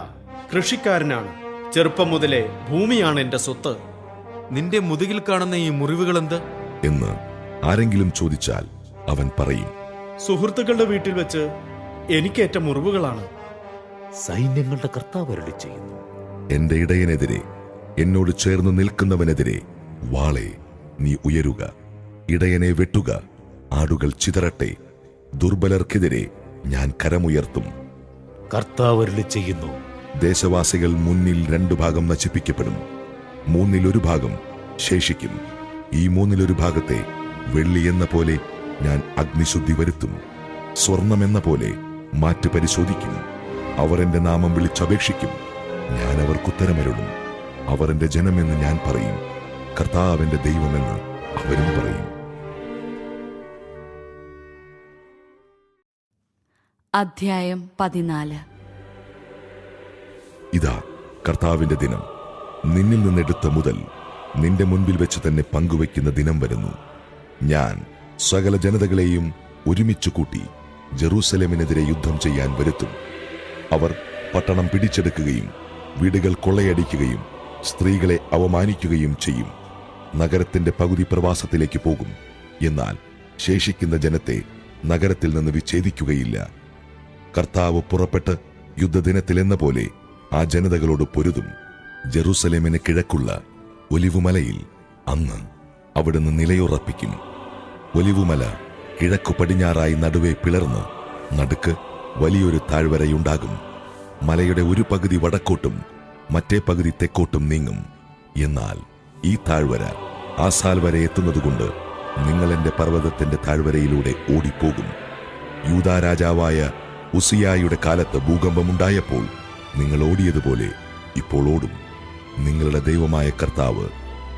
H: കൃഷിക്കാരനാണ്. ചെറുപ്പം മുതലേ ഭൂമിയാണ് എന്റെ സ്വത്ത്.
F: നിന്റെ മുതുകിൽ കാണുന്ന ഈ മുറിവുകൾ എന്ത്?
C: എന്ന് ആരെങ്കിലും ചോദിച്ചാൽ അവൻ പറയും,
H: സുഹൃത്തുക്കളുടെ വീട്ടിൽ വെച്ച് എനിക്കേറ്റ മുറിവുകളാണ്.
D: സൈന്യങ്ങളുടെ കർത്താവ് അരുളി ചെയ്യുന്നു.
C: എന്റെ ഇടയനെതിരെ, എന്നോട് ചേർന്ന് നിൽക്കുന്നവനെതിരെ വാളെ നീ ഉയരുക. ഇടയനെ വെട്ടുക, ആടുകൾ ചിതറട്ടെ. ദുർബലർക്കെതിരെ ഞാൻ കരമുയർത്തും.
D: കർത്താവ് അരുളി ചെയ്യുന്നു.
C: ദേശവാസികൾ മുന്നിൽ 2 ഭാഗം നശിപ്പിക്കപ്പെടും, 1/3 ഭാഗം ശേഷിക്കും. ഈ 1/3 ഭാഗത്തെ വെള്ളി എന്ന പോലെ ഞാൻ അഗ്നിശുദ്ധി വരുത്തും, സ്വർണമെന്ന പോലെ മാറ്റ് പരിശോധിക്കും. അവർ എന്റെ നാമം വിളിച്ചപേക്ഷിക്കും, ഞാൻ അവർക്കുത്തരമരുളും. അവർ എന്റെ ജനമെന്ന് ഞാൻ പറയും, കർത്താവിന്റെ ദൈവമെന്ന് അവരും പറയും.
A: അധ്യായം 14.
C: ഇതാ കർത്താവിന്റെ ദിനം, നിന്നിൽ നിന്നെടുത്ത മുതൽ നിന്റെ മുൻപിൽ വെച്ച് തന്നെ പങ്കുവയ്ക്കുന്ന ദിനം വരുന്നു. ഞാൻ സകല ജനതകളെയും ഒരുമിച്ചു കൂട്ടി ജെറൂസലേമിനെതിരെ യുദ്ധം ചെയ്യാൻ വരുത്തും. അവർ പട്ടണം പിടിച്ചെടുക്കുകയും വീടുകൾ കൊള്ളയടിക്കുകയും സ്ത്രീകളെ അവമാനിക്കുകയും ചെയ്യും. നഗരത്തിന്റെ പകുതി പ്രവാസത്തിലേക്ക് പോകും. എന്നാൽ ശേഷിക്കുന്ന ജനത്തെ നഗരത്തിൽ നിന്ന് വിച്ഛേദിക്കുകയില്ല. കർത്താവ് പുറപ്പെട്ട് യുദ്ധദിനത്തിലെന്ന പോലെ ആ ജനതകളോട് പൊരുതും. ജെറൂസലേമിന് കിഴക്കുള്ള ഒലിവുമലയിൽ അന്ന് അവിടുന്ന് നിലയുറപ്പിക്കും. ഒലിവുമല കിഴക്കു പടിഞ്ഞാറായി നടുവെ പിളർന്ന് നടുക്ക് വലിയൊരു താഴ്വരയുണ്ടാകും. മലയുടെ ഒരു പകുതി വടക്കോട്ടും മറ്റേ പകുതി തെക്കോട്ടും നീങ്ങും. എന്നാൽ ഈ താഴ്വര ആസാൽ വരെ എത്തുന്നതുകൊണ്ട് നിങ്ങൾ എന്റെ പർവ്വതത്തിന്റെ താഴ്വരയിലൂടെ ഓടിപ്പോകും. യൂദാ രാജാവായ ഉസിയായുടെ കാലത്ത് ഭൂകമ്പമുണ്ടായപ്പോൾ നിങ്ങൾ ഓടിയതുപോലെ ഇപ്പോൾ ഓടും. നിങ്ങളുടെ ദൈവമായ കർത്താവ്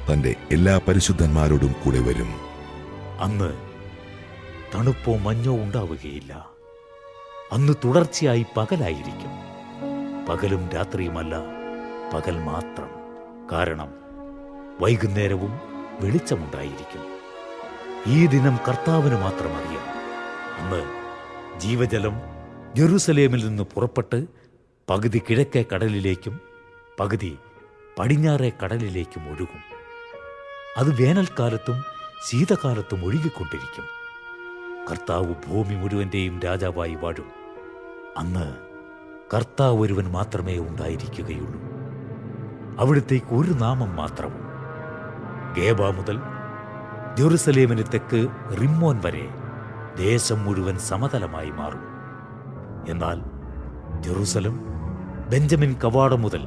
C: തന്റെ എല്ലാ പരിശുദ്ധന്മാരോടും കൂടെ വരും.
D: അന്ന് തണുപ്പോ മഞ്ഞോ ഉണ്ടാവുകയില്ല. അന്ന് തുടർച്ചയായി പകലായിരിക്കും. പകലും രാത്രിയുമല്ല, പകൽ മാത്രം. കാരണം വൈകുന്നേരവും വെളിച്ചമുണ്ടായിരിക്കും. ഈ ദിനം കർത്താവിന് മാത്രം അറിയാം. അന്ന് ജീവജലം ജെറൂസലേമിൽ നിന്ന് പുറപ്പെട്ട് പകുതി കിഴക്കേ കടലിലേക്കും പകുതി പടിഞ്ഞാറേ കടലിലേക്കും ഒഴുകും. അത് വേനൽക്കാലത്തും ശീതകാലത്തും ഒഴുകിക്കൊണ്ടിരിക്കും. കർത്താവ് ഭൂമി മുഴുവന്റെയും രാജാവായി വാഴും. അന്ന് കർത്താവ് ഒരുവൻ മാത്രമേ ഉണ്ടായിരിക്കുകയുള്ളൂ. അവിടുത്തേക്ക് ഒരു നാമം മാത്രവും. ഗേബ മുതൽ ജെറുസലേമിന് തെക്ക് റിമ്മോൻ വരെ ദേശം മുഴുവൻ സമതലമായി മാറും. എന്നാൽ ജെറൂസലം ബെഞ്ചമിൻ കവാടം മുതൽ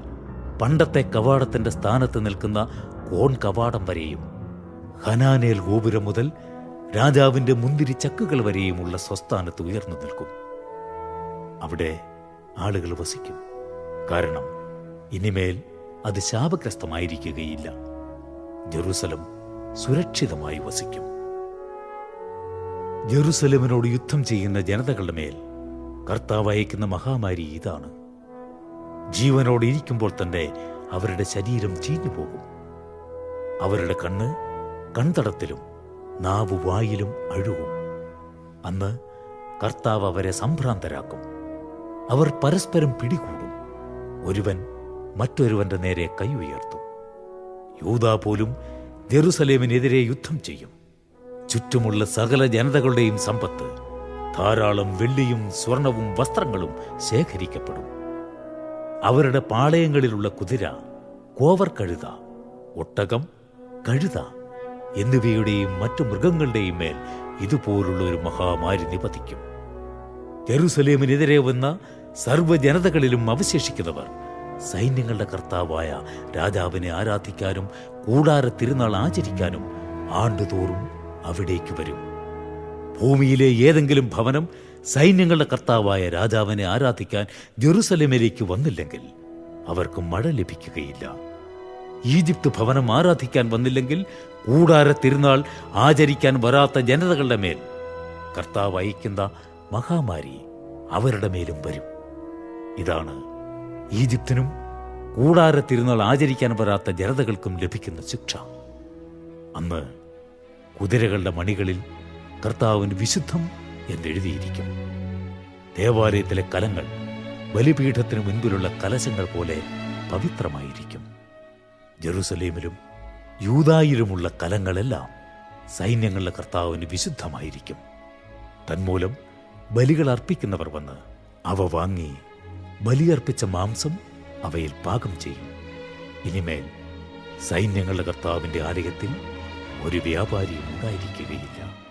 D: പണ്ടത്തെ കവാടത്തിന്റെ സ്ഥാനത്ത് നിൽക്കുന്ന കോൺ കവാടം വരെയും ഹനാനേൽ ഗോപുരം മുതൽ രാജാവിന്റെ മുന്തിരി ചക്കുകൾ വരെയുമുള്ള സ്വസ്ഥാനത്ത് ഉയർന്നു നിൽക്കും. അവിടെ ആളുകൾ വസിക്കും. കാരണം ഇനിമേൽ അത് ശാപഗ്രസ്തമായിരിക്കുകയില്ല. ജെറൂസലം സുരക്ഷിതമായി വസിക്കും. ജെറൂസലേമിനോട് യുദ്ധം ചെയ്യുന്ന ജനതകളുടെ മേൽ കർത്താവ് അയക്കുന്ന മഹാമാരി ഇതാണ്. ജീവനോടെ ഇരിക്കുമ്പോൾ തന്നെ അവരുടെ ശരീരം ചീഞ്ഞുപോകും. അവരുടെ കണ്ണ് കൺതടത്തിലും നാവ് വായിലും അഴുകും. അന്ന് കർത്താവ് അവരെ സംഭ്രാന്തരാക്കും. അവർ പരസ്പരം പിടികൂടും. ഒരുവൻ മറ്റൊരുവന്റെ നേരെ കൈ ഉയർത്തും. യൂദാ പോലും ജെറുസലേമിനെതിരെ യുദ്ധം ചെയ്യും. ചുറ്റുമുള്ള സകല ജനതകളുടെയും സമ്പത്ത്, ധാരാളം വെള്ളിയും സ്വർണവും വസ്ത്രങ്ങളും ശേഖരിക്കപ്പെടും. അവരുടെ പാളയങ്ങളിലുള്ള കുതിര, കോവർ കഴുത, ഒട്ടകം, കഴുത എന്നിവയുടെയും മറ്റു മൃഗങ്ങളുടെയും മേൽ ഇതുപോലുള്ള ഒരു മഹാമാരി നിപതിക്കും. ജെറുസലേമിനെതിരെ വന്ന സർവ്വജനതകളിലും അവശേഷിക്കുന്നവർ സൈന്യങ്ങളുടെ കർത്താവായ രാജാവിനെ ആരാധിക്കാനും കൂടാര തിരുനാൾ ആചരിക്കാനും ആണ്ടുതോറും അവിടേക്ക് വരും. ഭൂമിയിലെ ഏതെങ്കിലും ഭവനം സൈന്യങ്ങളുടെ കർത്താവായ രാജാവിനെ ആരാധിക്കാൻ ജെറുസലേമിലേക്ക് വന്നില്ലെങ്കിൽ അവർക്ക് മഴ ലഭിക്കുകയില്ല. ഈജിപ്ത് ഭവനം ആരാധിക്കാൻ വന്നില്ലെങ്കിൽ കൂടാര തിരുനാൾ ആചരിക്കാൻ വരാത്ത ജനതകളുടെ മേൽ കർത്താവ് അയക്കുന്ന മഹാമാരി അവരുടെ മേലും വരും. ഇതാണ് ഈജിപ്തിനും കൂടാര തിരുനാൾ ആചരിക്കാൻ വരാത്ത ജനതകൾക്കും ലഭിക്കുന്ന ശിക്ഷ. അന്ന് കുതിരകളുടെ മണികളിൽ കർത്താവിന് വിശുദ്ധം എന്നെഴുതിയിരിക്കും. ദേവാലയത്തിലെ കലങ്ങൾ ബലിപീഠത്തിനു മുൻപിലുള്ള കലശങ്ങൾ പോലെ പവിത്രമായിരിക്കും. ജെറുസലേമിലും യൂദായിലുമുള്ള കലങ്ങളെല്ലാം സൈന്യങ്ങളുടെ കർത്താവിന് വിശുദ്ധമായിരിക്കും. തന്മൂലം ബലികൾ അർപ്പിക്കുന്നവർ വന്ന് അവ വാങ്ങി ബലിയർപ്പിച്ച മാംസം അവയിൽ പാകം ചെയ്യും. ഇനിമേൽ സൈന്യങ്ങളുടെ കർത്താവിന്റെ ആലയത്തിൽ ഒരു വ്യാപാരിയും ഉണ്ടായിരിക്കുകയില്ല.